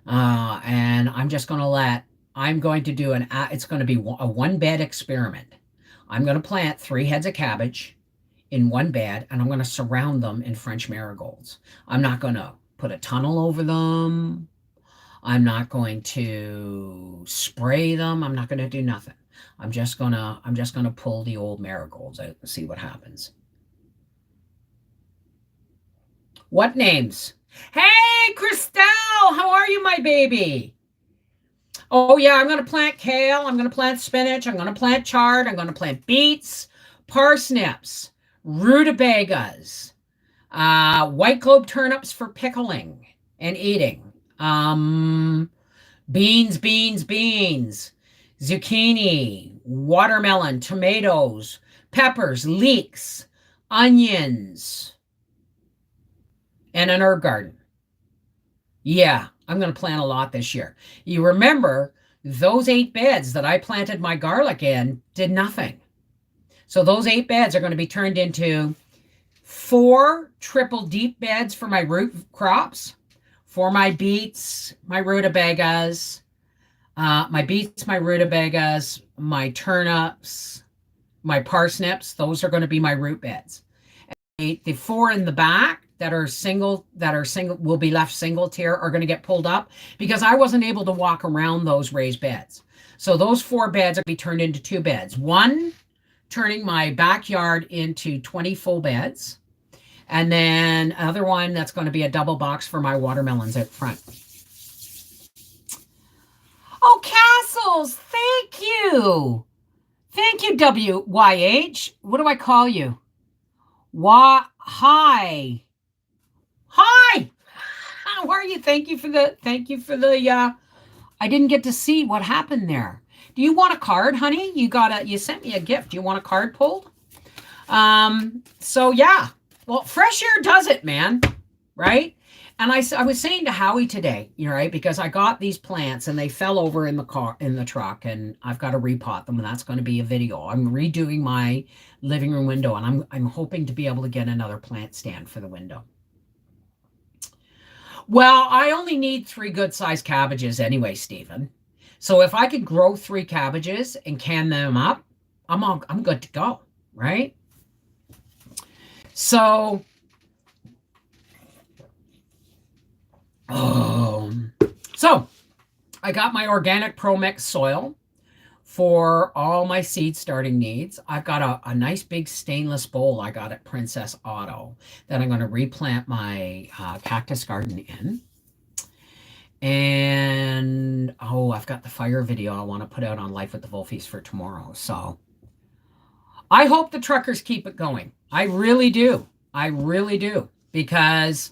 And I'm just going to it's going to be a one bed experiment. I'm going to plant 3 heads of cabbage in one bed, and I'm going to surround them in French marigolds. I'm not going to put a tunnel over them. I'm not going to spray them. I'm not going to do nothing. I'm just gonna pull the old marigolds out and see what happens. What names? Hey, Christelle, how are you, my baby? Oh yeah, I'm gonna plant kale. I'm gonna plant spinach. I'm gonna plant chard. I'm gonna plant beets, parsnips, rutabagas, white globe turnips for pickling and eating. Beans, zucchini, watermelon, tomatoes, peppers, leeks, onions, and an herb garden. Yeah, I'm going to plant a lot this year. You remember those 8 beds that I planted my garlic in did nothing. So those 8 beds are going to be turned into 4 triple deep beds for my root crops, for my beets, my rutabagas, my turnips, my parsnips. Those are going to be my root beds. And the 4 in the back that are single will be left single tier are going to get pulled up because I wasn't able to walk around those raised beds. So those 4 beds are going to be turned into 2 beds. One turning my backyard into 20 full beds. And then another one that's going to be a double box for my watermelons out front. Oh, Castles, thank you. Thank you, WYH. What do I call you? Hi. Hi. How are you? Thank you for the I didn't get to see what happened there. Do you want a card, honey? You sent me a gift. Do you want a card pulled? So yeah. Well, fresh air does it, man. Right? And I was saying to Howie today, right, because I got these plants and they fell over in the truck, and I've got to repot them, and that's going to be a video. I'm redoing my living room window, and I'm hoping to be able to get another plant stand for the window. Well, I only need 3 good-sized cabbages anyway, Stephen. So if I could grow 3 cabbages and can them up, I'm good to go, right? So, So I got my organic Pro Mix soil for all my seed starting needs. I've got a nice big stainless bowl I got at Princess Auto that I'm going to replant my cactus garden in. And oh, I've got the fire video I want to put out on Life with the Wolfies for tomorrow. So I hope the truckers keep it going. I really do. I really do. Because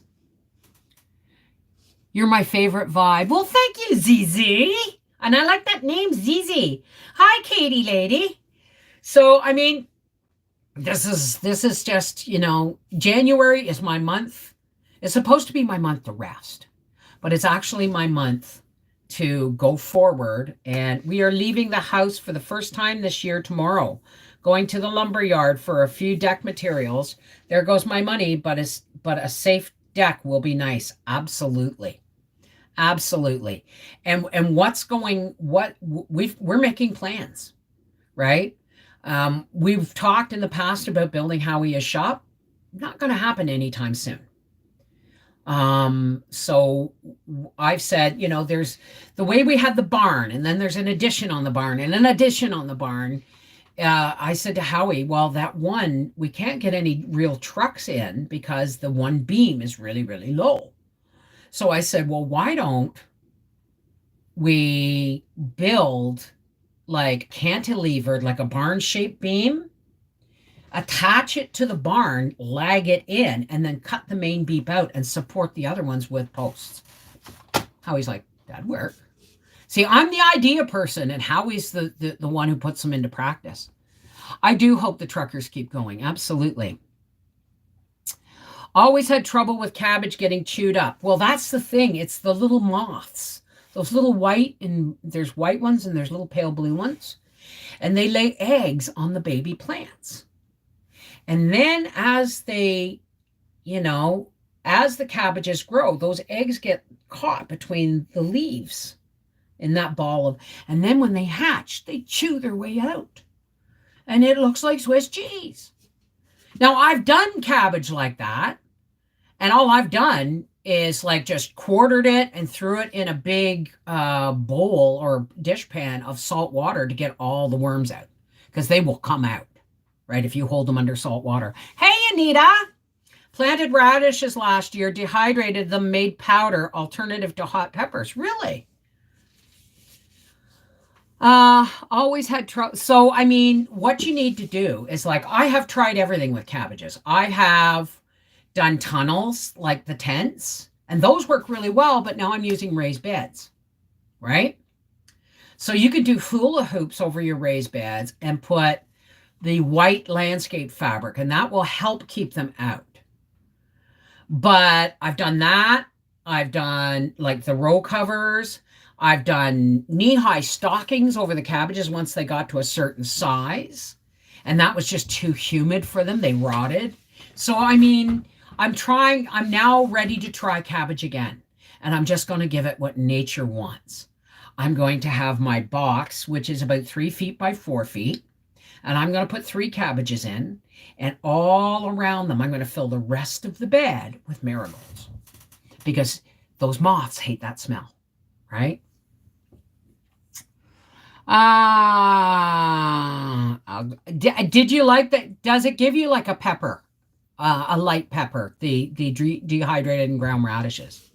you're my favorite vibe. Well, thank you, ZZ. And I like that name, ZZ. Hi, Katie lady. So, I mean, this is just, you know, January is my month. It's supposed to be my month to rest, but it's actually my month to go forward. And we are leaving the house for the first time this year tomorrow, going to the lumber yard for a few deck materials. There goes my money, but a safe deck will be nice. Absolutely. Absolutely. And we're making plans, right? We've talked in the past about building Howie's shop. Not going to happen anytime soon. So I've said, you know, there's the way we had the barn, and then there's an addition on the barn and an addition on the barn. I said to Howie, well, that one, we can't get any real trucks in because the one beam is really, really low. So I said, well, why don't we build like cantilevered, like a barn-shaped beam, attach it to the barn, lag it in, and then cut the main beam out and support the other ones with posts. Howie's like, that'd work. See, I'm the idea person, and Howie's the one who puts them into practice. I do hope the truckers keep going. Absolutely. Always had trouble with cabbage getting chewed up. Well, that's the thing. It's the little moths. Those little white, and there's white ones and there's little pale blue ones. And they lay eggs on the baby plants. And then as they, you know, as the cabbages grow, those eggs get caught between the leaves in that ball of, and then when they hatch, they chew their way out. And it looks like Swiss cheese. Now, I've done cabbage like that. And all I've done is like just quartered it and threw it in a big bowl or dish pan of salt water to get all the worms out, because they will come out, right, if you hold them under salt water. Hey, Anita! Planted radishes last year, dehydrated them, made powder, alternative to hot peppers. Really? Always had trouble. So, I mean, what you need to do is, like, I have tried everything with cabbages. I have done tunnels like the tents, and those work really well, but now I'm using raised beds, right? So you could do hula hoops over your raised beds and put the white landscape fabric, and that will help keep them out. But I've done that. I've done like the row covers. I've done knee-high stockings over the cabbages once they got to a certain size, and that was just too humid for them. They rotted. So, I mean, I'm now ready to try cabbage again, and I'm just going to give it what nature wants. I'm going to have my box, which is about 3 feet by 4 feet, and I'm going to put 3 cabbages in, and all around them, I'm going to fill the rest of the bed with marigolds, because those moths hate that smell, right? Did you like that? Does it give you like a pepper? A light pepper, the dehydrated and ground radishes.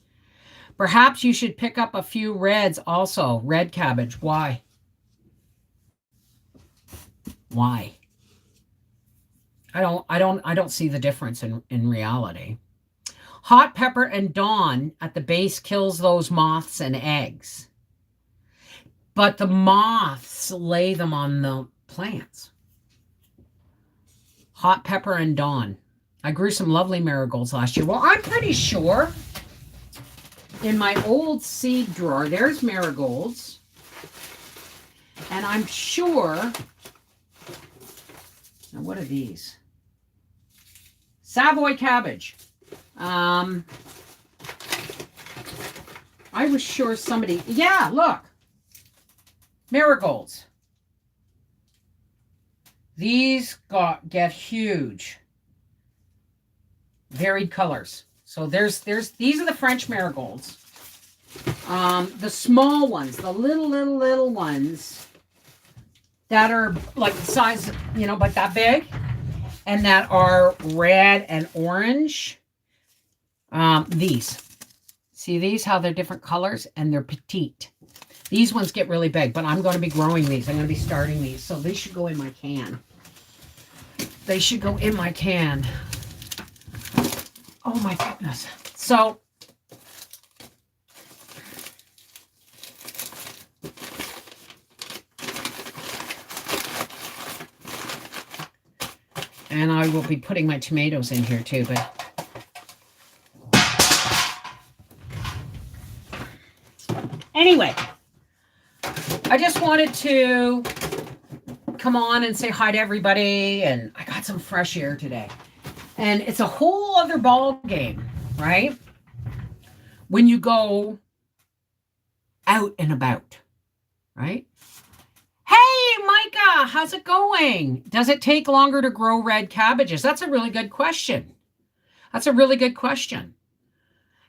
Perhaps you should pick up a few reds also. Red cabbage. Why? Why? I don't see the difference in reality. Hot pepper and Dawn at the base kills those moths and eggs. But the moths lay them on the plants. Hot pepper and Dawn. I grew some lovely marigolds last year. Well, I'm pretty sure in my old seed drawer, there's marigolds. And I'm sure, now what are these? Savoy cabbage. I was sure somebody, yeah, look. Marigolds. These get huge. Varied colors. So these are the French marigolds. The small ones, the little ones that are like the size, but that big, and that are red and orange. These. See these, how they're different colors, and they're petite. These ones get really big, but I'm going to be growing these. I'm going to be starting these. So they should go in my can. They should go in my can. Oh my goodness. So and I will be putting my tomatoes in here too, but anyway, I just wanted to come on and say hi to everybody, and I got some fresh air today. And it's a whole other ball game, right? When you go out and about, right? Hey, Micah, how's it going? Does it take longer to grow red cabbages? That's a really good question. That's a really good question.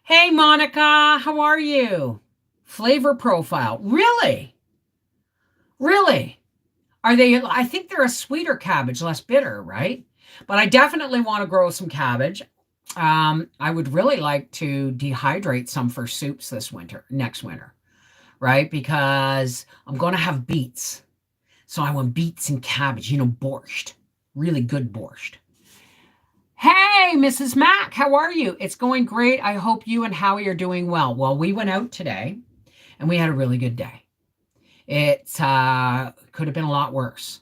Hey, Monica, how are you? Flavor profile. Really? Really? Are they, I think they're a sweeter cabbage, less bitter, right? But I definitely want to grow some cabbage. I would really like to dehydrate some for soups next winter, right? Because I'm going to have beets. So I want beets and cabbage, borscht, really good borscht. Hey, Mrs. Mack, how are you? It's going great. I hope you and Howie are doing well. Well, we went out today and we had a really good day. It could have been a lot worse.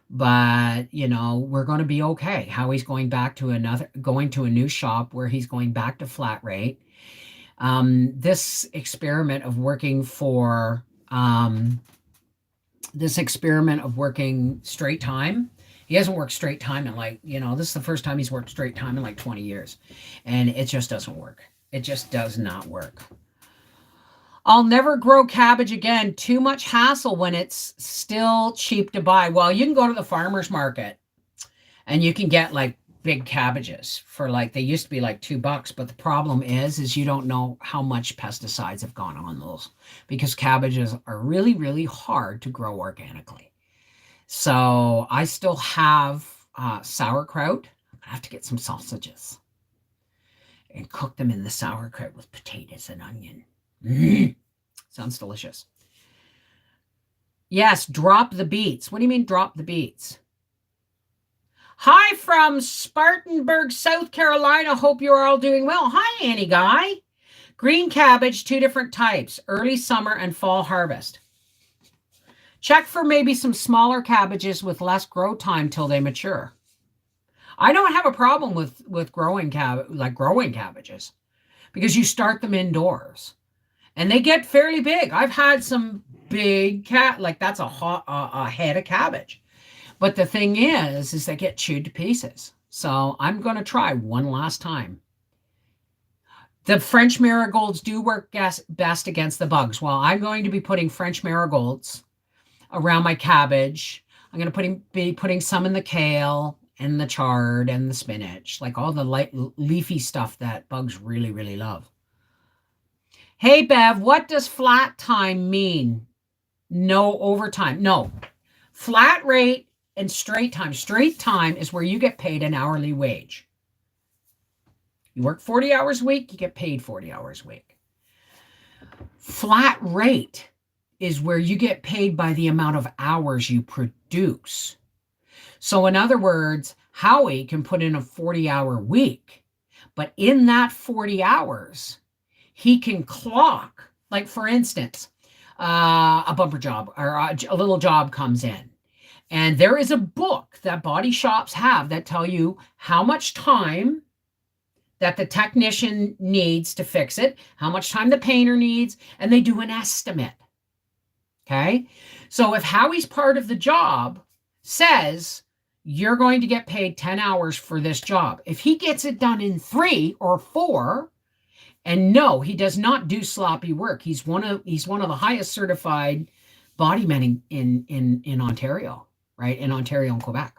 But, we're going to be okay. Howie's going to a new shop where he's going back to flat rate. This experiment of working straight time, he hasn't worked straight time in this is the first time he's worked straight time in like 20 years. And it just doesn't work. It just does not work. I'll never grow cabbage again. Too much hassle when it's still cheap to buy. Well, you can go to the farmer's market and you can get like big cabbages for they used to be like $2. But the problem is you don't know how much pesticides have gone on those, because cabbages are really, really hard to grow organically. So I still have sauerkraut. I have to get some sausages and cook them in the sauerkraut with potatoes and onion. Sounds delicious. Yes, drop the beets. What do you mean drop the beets? Hi from Spartanburg, South Carolina. Hope you're all doing well. Hi, Annie Guy. Green cabbage, 2 different types, early summer and fall harvest. Check for maybe some smaller cabbages with less grow time till they mature. I don't have a problem with growing cabbages, because you start them indoors. And they get fairly big. I've had some big that's a head of cabbage. But the thing is they get chewed to pieces. So I'm going to try one last time. The French marigolds do work best against the bugs. Well, I'm going to be putting French marigolds around my cabbage. I'm going to be putting some in the kale and the chard and the spinach, like all the light leafy stuff that bugs really, really love. Hey, Bev, what does flat time mean? No overtime. No. Flat rate and straight time. Straight time is where you get paid an hourly wage. You work 40 hours a week, you get paid 40 hours a week. Flat rate is where you get paid by the amount of hours you produce. So in other words, Howie can put in a 40-hour week, but in that 40 hours, he can clock, like for instance, a bumper job or a little job comes in. And there is a book that body shops have that tell you how much time that the technician needs to fix it, how much time the painter needs, and they do an estimate. Okay? So if Howie's part of the job says you're going to get paid 10 hours for this job, if he gets it done in 3 or 4, and no, he does not do sloppy work. He's one of the highest certified body men in Ontario, right? In Ontario and Quebec.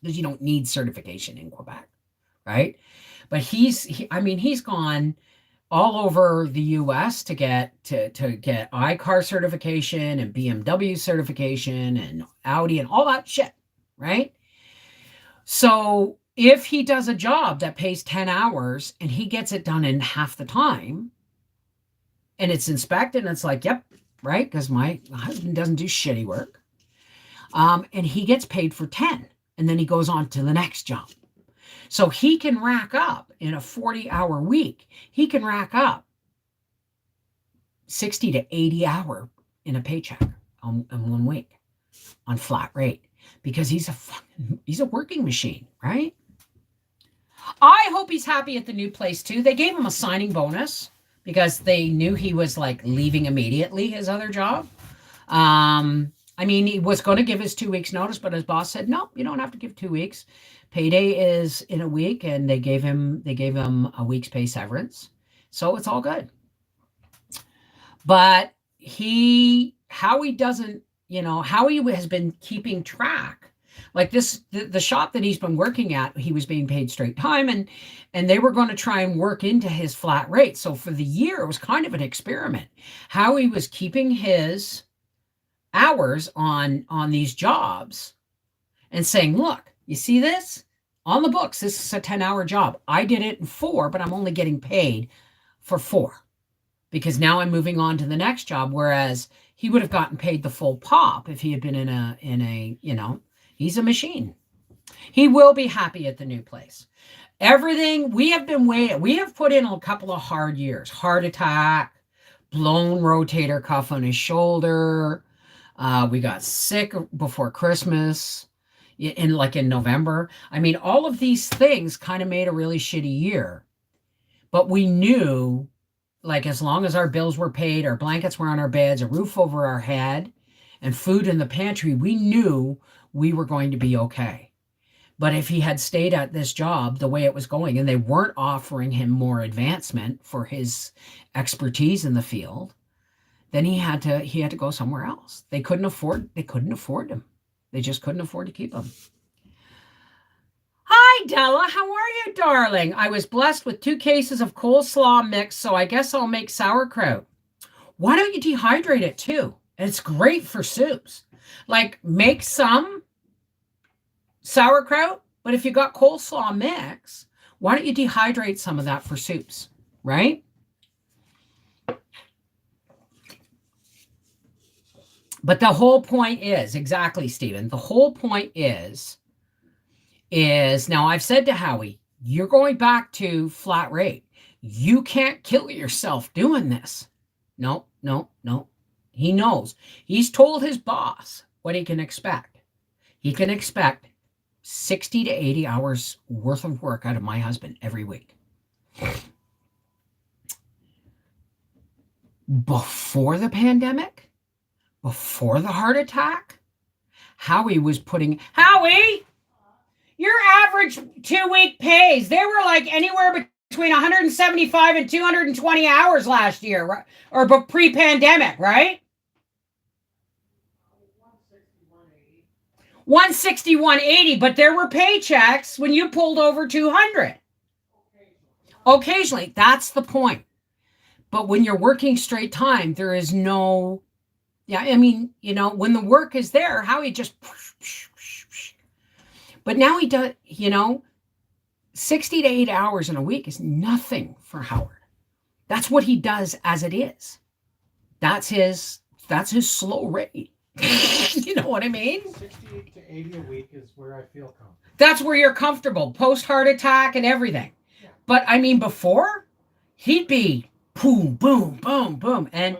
Because you don't need certification in Quebec, right? But he's gone all over the US to get iCar certification and BMW certification and Audi and all that shit, right? So if he does a job that pays 10 hours and he gets it done in half the time and it's inspected and it's like, yep, right? Because my husband doesn't do shitty work. And he gets paid for 10 and then he goes on to the next job. So he can rack up in a 40-hour week, he can rack up 60 to 80 hour in a paycheck in 1 week on flat rate because he's a working machine, right? I hope he's happy at the new place too. They gave him a signing bonus because they knew he was like leaving immediately his other job. I mean, he was going to give his 2 weeks notice, but his boss said, no, you don't have to give 2 weeks. Payday is in a week, and they gave him a week's pay severance. So it's all good. But Howie doesn't, Howie has been keeping track. Like the shop that he's been working at, he was being paid straight time, and they were going to try and work into his flat rate. So for the year, it was kind of an experiment. Howie was keeping his hours on these jobs and saying, look, you see this on the books, this is a 10-hour job. I did it in 4, but I'm only getting paid for 4 because now I'm moving on to the next job. Whereas he would have gotten paid the full pop if he had been in a, he's a machine. He will be happy at the new place. Everything we have put in a couple of hard years, heart attack, blown rotator cuff on his shoulder. We got sick before Christmas in November. I mean, all of these things kind of made a really shitty year, but we knew like as long as our bills were paid, our blankets were on our beds, a roof over our head, and food in the pantry, we knew we were going to be okay. But if he had stayed at this job the way it was going and they weren't offering him more advancement for his expertise in the field, then he had to go somewhere else. They couldn't afford him. They just couldn't afford to keep him. Hi, Della. How are you, darling? I was blessed with 2 cases of coleslaw mix, so I guess I'll make sauerkraut. Why don't you dehydrate it too? It's great for soups. Like, make some sauerkraut, but if you got coleslaw mix, why don't you dehydrate some of that for soups, right? But the whole point is, exactly, Stephen, the whole point is now I've said to Howie, you're going back to flat rate. You can't kill yourself doing this. No. He knows. He's told his boss what he can expect. He can expect 60 to 80 hours worth of work out of my husband every week. Before the pandemic, before the heart attack, Howie, your average 2-week pays, they were like anywhere between 175 and 220 hours last year, right? Or pre-pandemic, right? 160, 180, but there were paychecks when you pulled over 200. Occasionally, that's the point. But when you're working straight time, there is no, when the work is there, Howie just, but now he does, 60 to 80 hours in a week is nothing for Howard. That's what he does as it is. That's his slow rate. You know what I mean? 60 to 80 a week is where I feel comfortable. That's where you're comfortable, post heart attack and everything. Yeah. But I mean, before, he'd be boom, boom, boom, boom, and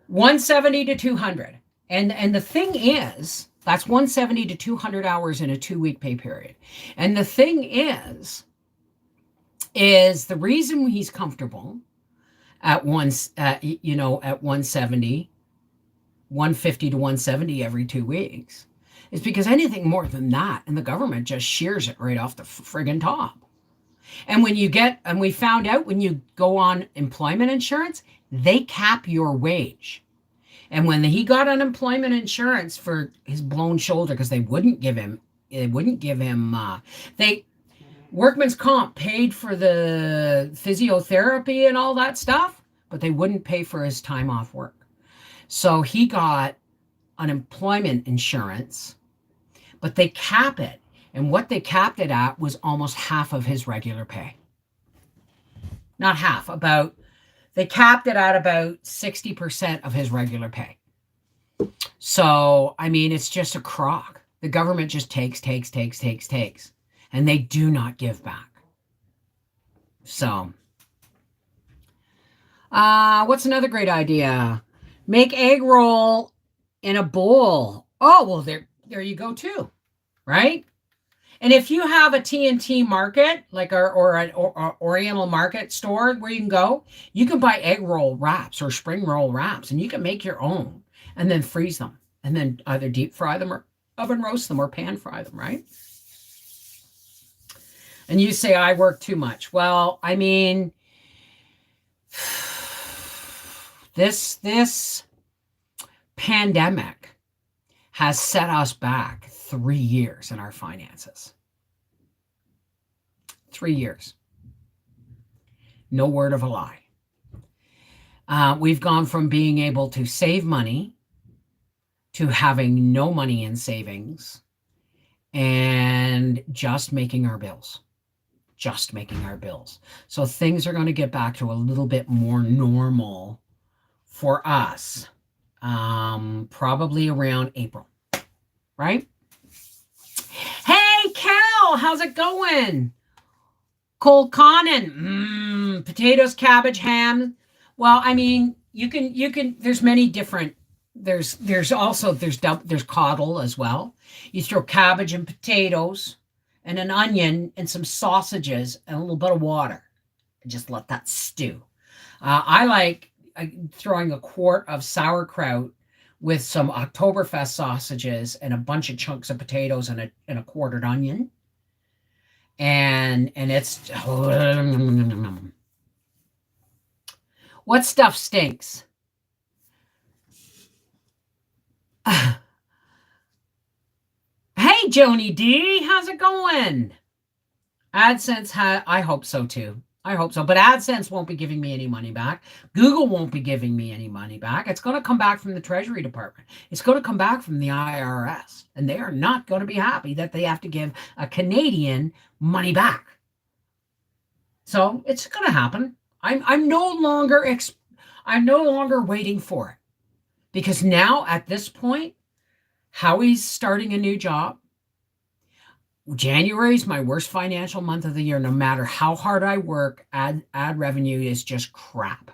170 to 200. And the thing is, that's 170 to 200 hours in a 2-week pay period. And the thing is the reason he's comfortable at 170, 150 to 170 every 2 weeks is because anything more than that, and the government just shears it right off the friggin' top. And we found out when you go on employment insurance, they cap your wage. And when he got unemployment insurance for his blown shoulder, because they Workman's comp paid for the physiotherapy and all that stuff, but they wouldn't pay for his time off work. So he got unemployment insurance, but they cap it. And what they capped it at was almost half of his regular pay. Not half, they capped it at about 60% of his regular pay. So, I mean, it's just a crock. The government just takes, and they do not give back. So, what's another great idea? Make egg roll in a bowl. Oh, well, there you go too, right? And if you have a T&T market, like or an Oriental market store where you can go, you can buy egg roll wraps or spring roll wraps, and you can make your own and then freeze them and then either deep fry them or oven roast them or pan fry them, right? And you say, I work too much. Well, I mean, this pandemic has set us back 3 years in our finances. 3 years. No word of a lie. We've gone from being able to save money to having no money in savings and just making our bills. Just making our bills. So things are going to get back to a little bit more normal for us, probably around April, right? Hey, Cal, how's it going? Cold Conan, potatoes, cabbage, ham. Well, I mean, you can, there's many different, there's coddle as well. You throw cabbage and potatoes and an onion and some sausages and a little bit of water and just let that stew. I like throwing a quart of sauerkraut with some Oktoberfest sausages and a bunch of chunks of potatoes and a quartered onion. And it's what stuff stinks? Hey, Joni D, how's it going? AdSense, I hope so too. I hope so. But AdSense won't be giving me any money back. Google won't be giving me any money back. It's going to come back from the Treasury Department. It's going to come back from the IRS. And they are not going to be happy that they have to give a Canadian money back. So it's going to happen. I'm no longer waiting for it. Because now at this point, Howie's starting a new job. January is my worst financial month of the year. No matter how hard I work, ad revenue is just crap.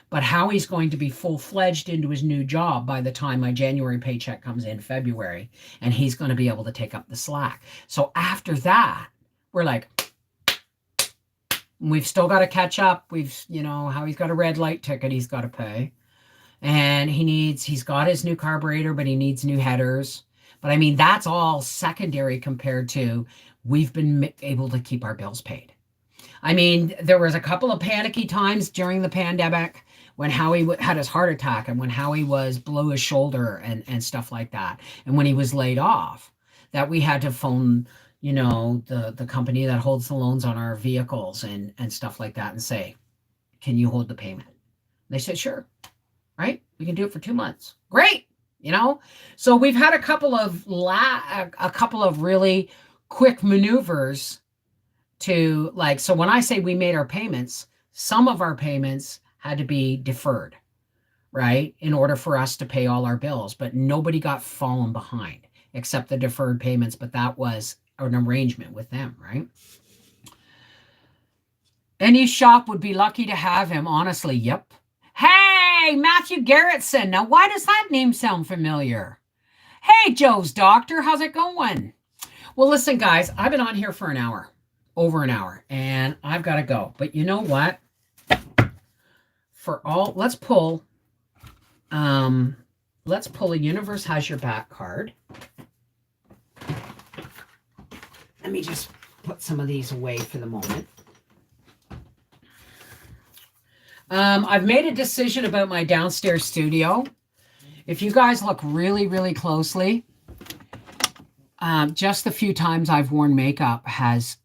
But Howie's going to be full-fledged into his new job by the time my January paycheck comes in February, and he's going to be able to take up the slack. So after that, we're like, we've still got to catch up. Howie's got a red light ticket he's got to pay. And he's got his new carburetor, but he needs new headers. But I mean, that's all secondary compared to we've been able to keep our bills paid. I mean, there was a couple of panicky times during the pandemic when Howie had his heart attack and when Howie was below his shoulder and stuff like that. And when he was laid off, that we had to phone, the company that holds the loans on our vehicles and stuff like that and say, can you hold the payment? They said, sure. Right? We can do it for 2 months. Great. So we've had a couple of really quick maneuvers to so when I say we made our payments, some of our payments had to be deferred, right? In order for us to pay all our bills, but nobody got fallen behind except the deferred payments. But that was an arrangement with them, right? Any shop would be lucky to have him. Honestly. Yep. Hey, Matthew Garrettson. Now, why does that name sound familiar? Hey, Joe's doctor. How's it going? Well, listen, guys, I've been on here for over an hour, and I've got to go. But you know what? Let's pull a Universe Has Your Back card. Let me just put some of these away for the moment. I've made a decision about my downstairs studio. If you guys look really, really closely, just the few times I've worn makeup has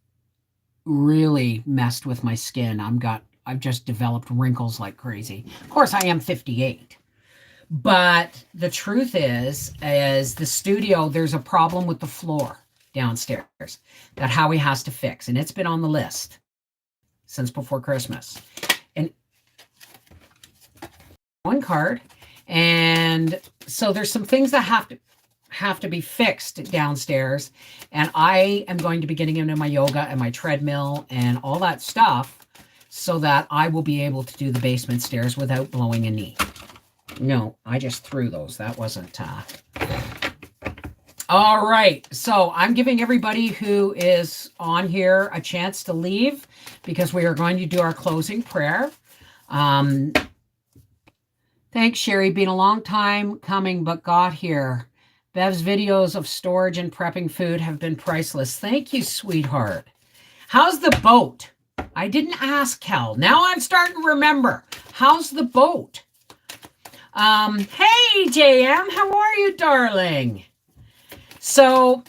really messed with my skin. I've just developed wrinkles like crazy. Of course, I am 58. But the truth is the studio, there's a problem with the floor downstairs that Howie has to fix. And it's been on the list since before Christmas. And one card. And so there's some things that have to be fixed downstairs. And I am going to be getting into my yoga and my treadmill and all that stuff so that I will be able to do the basement stairs without blowing a knee. No, I just threw those. That wasn't... All right. So I'm giving everybody who is on here a chance to leave because we are going to do our closing prayer. Thanks, Sherry. Been a long time coming, but got here. Bev's videos of storage and prepping food have been priceless. Thank you, sweetheart. How's the boat? I didn't ask Kel. Now I'm starting to remember. How's the boat? Hey, JM, how are you, darling? So,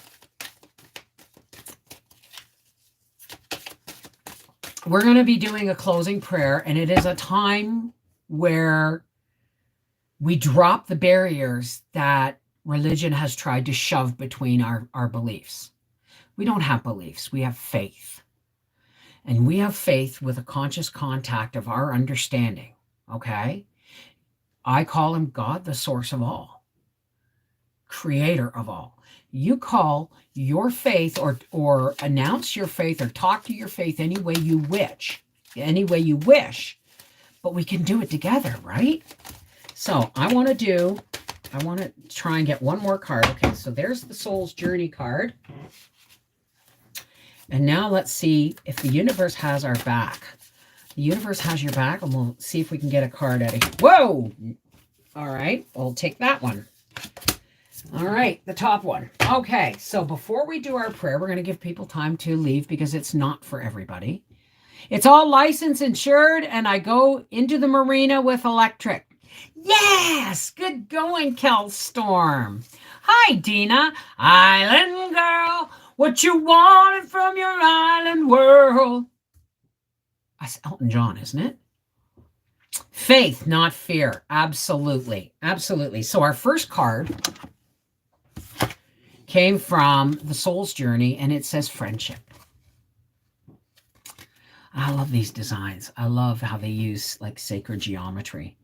we're going to be doing a closing prayer, and it is a time where we drop the barriers that religion has tried to shove between our beliefs. We don't have beliefs. We have faith. And we have faith with a conscious contact of our understanding, okay? I call him God, the source of all, creator of all. You call your faith or announce your faith or talk to your faith any way you wish, but we can do it together, right? So I want to try and get one more card. Okay, so there's the Soul's Journey card. And now let's see if the universe has our back. The universe has your back, and we'll see if we can get a card out of here. Whoa! All right, we'll take that one. All right, the top one. Okay, so before we do our prayer, we're going to give people time to leave because it's not for everybody. It's all licensed, insured, and I go into the marina with electric. Yes! Good going, Kel Storm. Hi, Dina. Island girl, what you wanted from your island world. That's Elton John, isn't it? Faith, not fear. Absolutely. Absolutely. So our first card came from the Soul's Journey, and it says friendship. I love these designs. I love how they use like sacred geometry.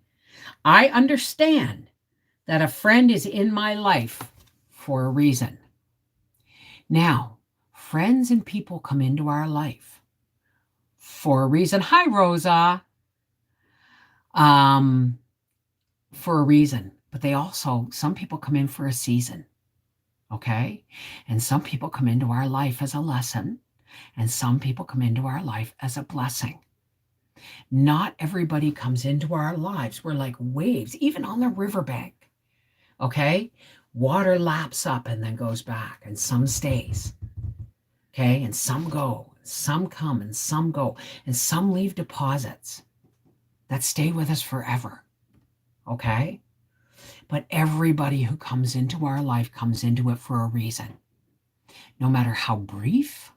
I understand that a friend is in my life for a reason. Now, friends and people come into our life for a reason. Hi, Rosa. For a reason. But they also, some people come in for a season. Okay? And some people come into our life as a lesson. And some people come into our life as a blessing. Not everybody comes into our lives. We're like waves, even on the riverbank. Okay? Water laps up and then goes back, and some stays. Okay? And some go. Some come and some go. And some leave deposits that stay with us forever. Okay? But everybody who comes into our life comes into it for a reason. No matter how brief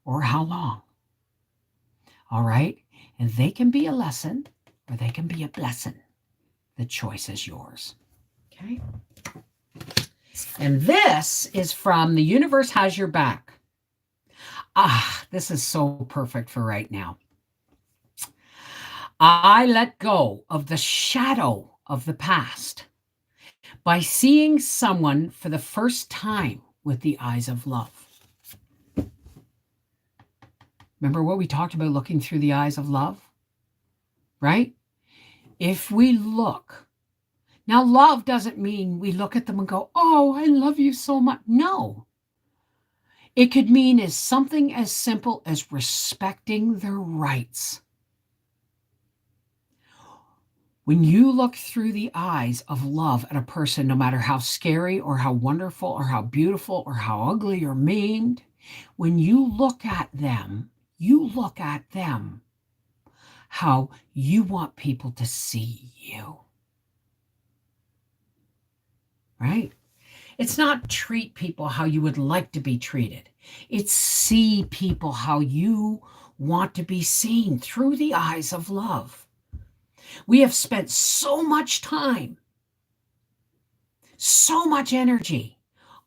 or how long. All right? And they can be a lesson or they can be a blessing. The choice is yours. Okay? And this is from The Universe Has Your Back. Ah, this is so perfect for right now. I let go of the shadow of the past by seeing someone for the first time with the eyes of love. Remember what we talked about, looking through the eyes of love? Right? If we look. Now, love doesn't mean we look at them and go, oh, I love you so much. No. It could mean as something as simple as respecting their rights. When you look through the eyes of love at a person, no matter how scary or how wonderful or how beautiful or how ugly or mean, when you look at them how you want people to see you. Right? It's not treat people how you would like to be treated. It's see people how you want to be seen through the eyes of love. We have spent so much time, so much energy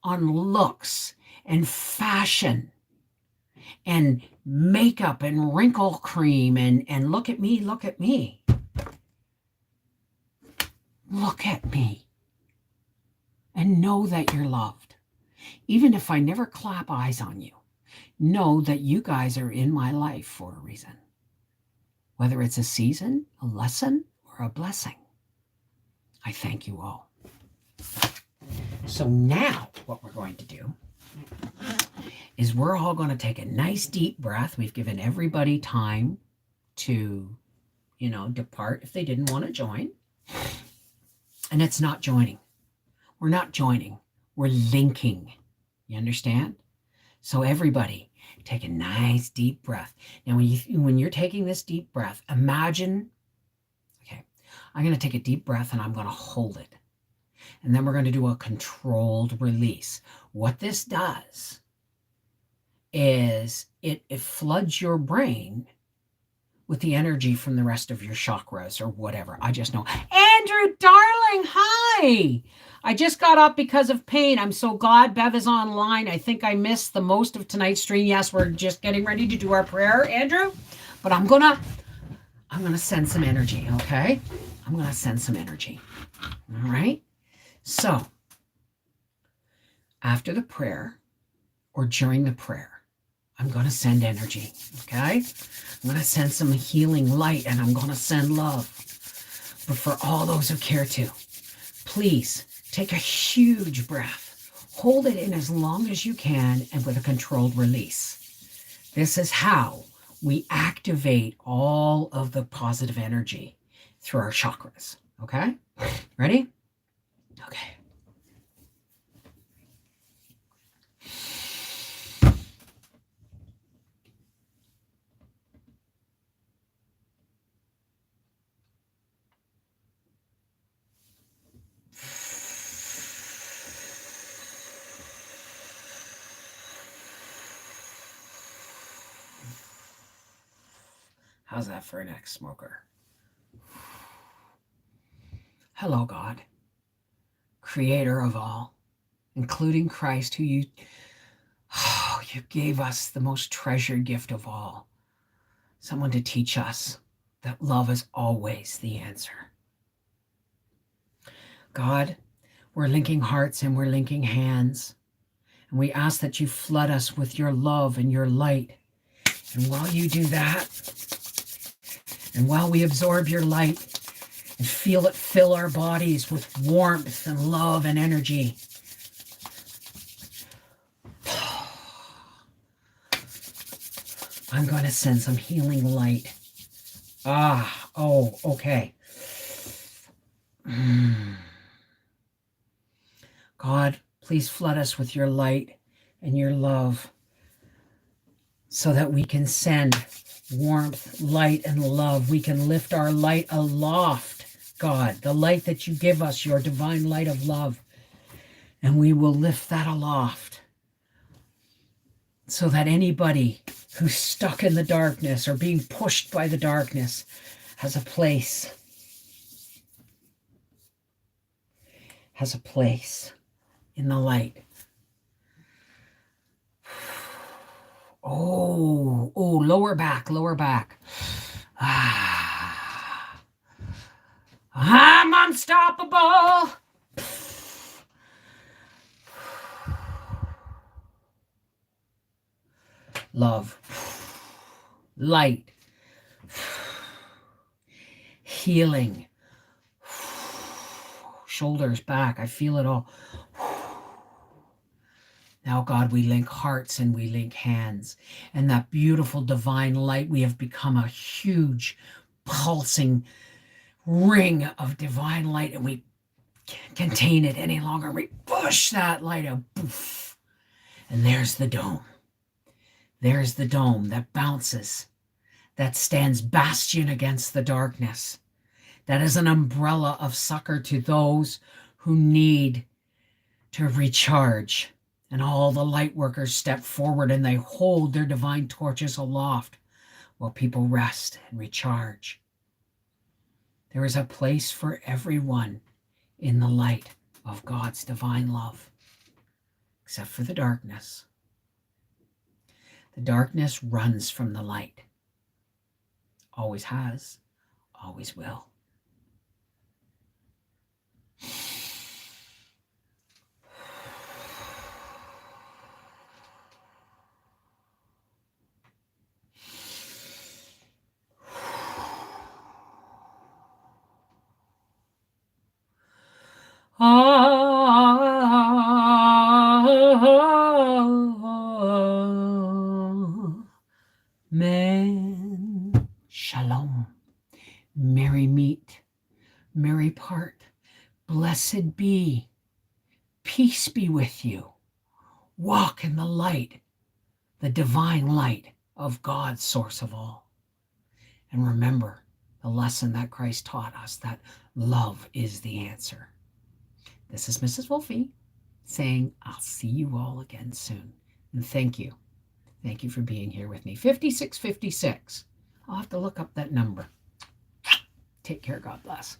on looks and fashion and makeup and wrinkle cream and look at me, look at me. Look at me. And know that you're loved. Even if I never clap eyes on you, know that you guys are in my life for a reason. Whether it's a season, a lesson, or a blessing. I thank you all. So now what we're going to do is we're all going to take a nice deep breath. We've given everybody time to, depart if they didn't want to join. And it's not joining. We're not joining. We're linking. You understand? So everybody, take a nice deep breath. Now, when you're taking this deep breath, imagine, okay, I'm going to take a deep breath and I'm going to hold it. And then we're going to do a controlled release. What this does is it floods your brain with the energy from the rest of your chakras or whatever. I just know. Andrew, darling, hi. I just got up because of pain. I'm so glad Bev is online. I think I missed the most of tonight's stream. Yes, we're just getting ready to do our prayer, Andrew. But I'm gonna send some energy, okay? I'm gonna send some energy. All right? So, after the prayer or during the prayer, I'm going to send energy, okay? I'm going to send some healing light and I'm going to send love. But for all those who care to, please take a huge breath. Hold it in as long as you can and with a controlled release. This is how we activate all of the positive energy through our chakras, okay? Ready? Okay. How's that for an ex-smoker? Hello, God, creator of all, including Christ, who you gave us the most treasured gift of all, someone to teach us that love is always the answer. God, we're linking hearts and we're linking hands, and we ask that you flood us with your love and your light. And while you do that, and while we absorb your light and feel it fill our bodies with warmth and love and energy, I'm going to send some healing light. Okay. God, please flood us with your light and your love so that we can send warmth, light, and love. We can lift our light aloft, God, the light that you give us, your divine light of love. And we will lift that aloft so that anybody who's stuck in the darkness or being pushed by the darkness has a place in the light. Oh, lower back. I'm unstoppable. Love, light, healing, shoulders back. I feel it all. Now, God, we link hearts and we link hands. And that beautiful divine light, we have become a huge pulsing ring of divine light, and we can't contain it any longer. We push that light out. Poof. And there's the dome. There's the dome that bounces, that stands bastion against the darkness. That is an umbrella of succor to those who need to recharge. And all the light workers step forward and they hold their divine torches aloft while people rest and recharge. There is a place for everyone in the light of God's divine love, except for the darkness. The darkness runs from the light. Always has, always will. Amen. Shalom. Merry meet, merry part. Blessed be. Peace be with you. Walk in the light, the divine light of God's source of all. And remember the lesson that Christ taught us, that love is the answer. This is Mrs. Wolfie saying, I'll see you all again soon. And thank you. Thank you for being here with me. 5656. I'll have to look up that number. Take care. God bless.